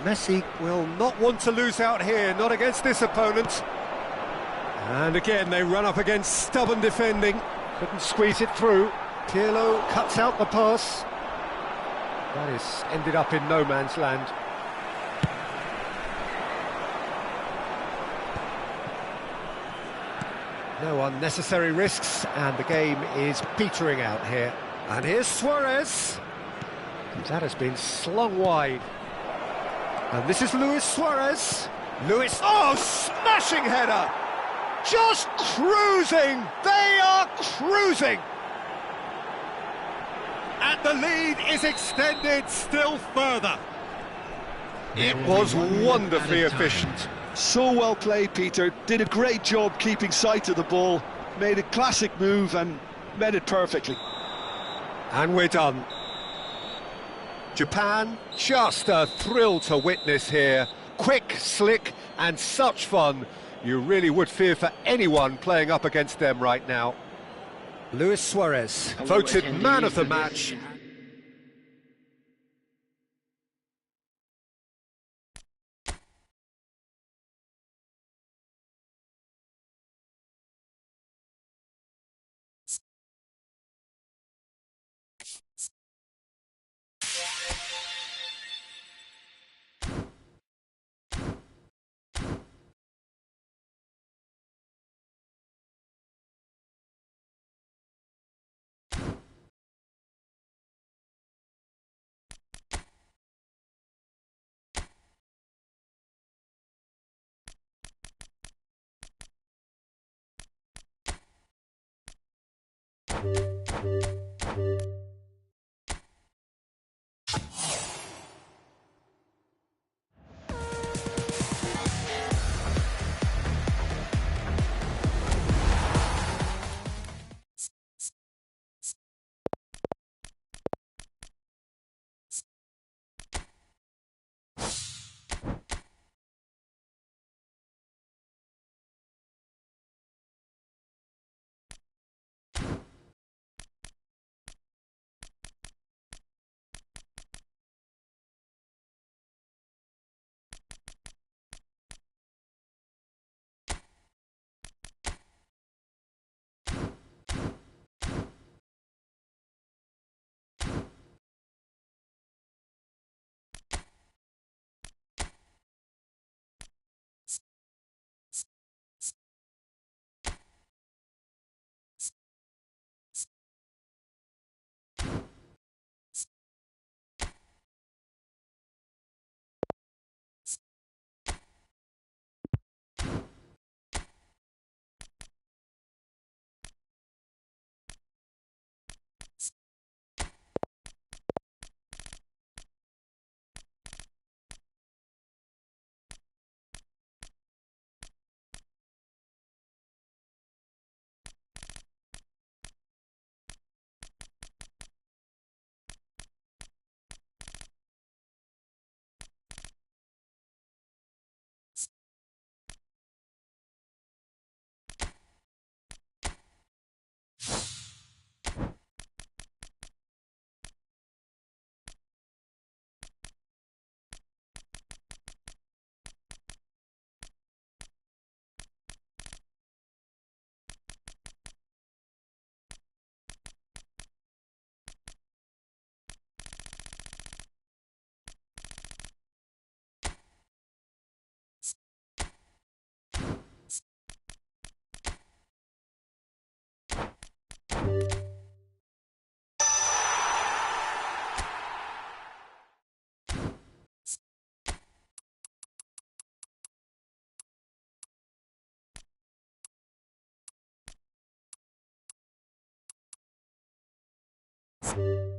Messi will not want to lose out here, not against this opponent. And again, they run up against stubborn defending. Couldn't squeeze it through. Pirlo cuts out the pass. That is ended up in no man's land. No unnecessary risks, and the game is petering out here. And here's Suarez. That has been slung wide. And this is Luis Suarez. Luis, oh, smashing header! Just cruising! They are cruising! And the lead is extended still further. It was wonderfully efficient. So well played, Peter. Did a great job keeping sight of the ball. Made a classic move and met it perfectly. And we're done. Japan, just a thrill to witness here. Quick, slick, and such fun. You really would fear for anyone playing up against them right now. Luis Suarez, voted man of the match. you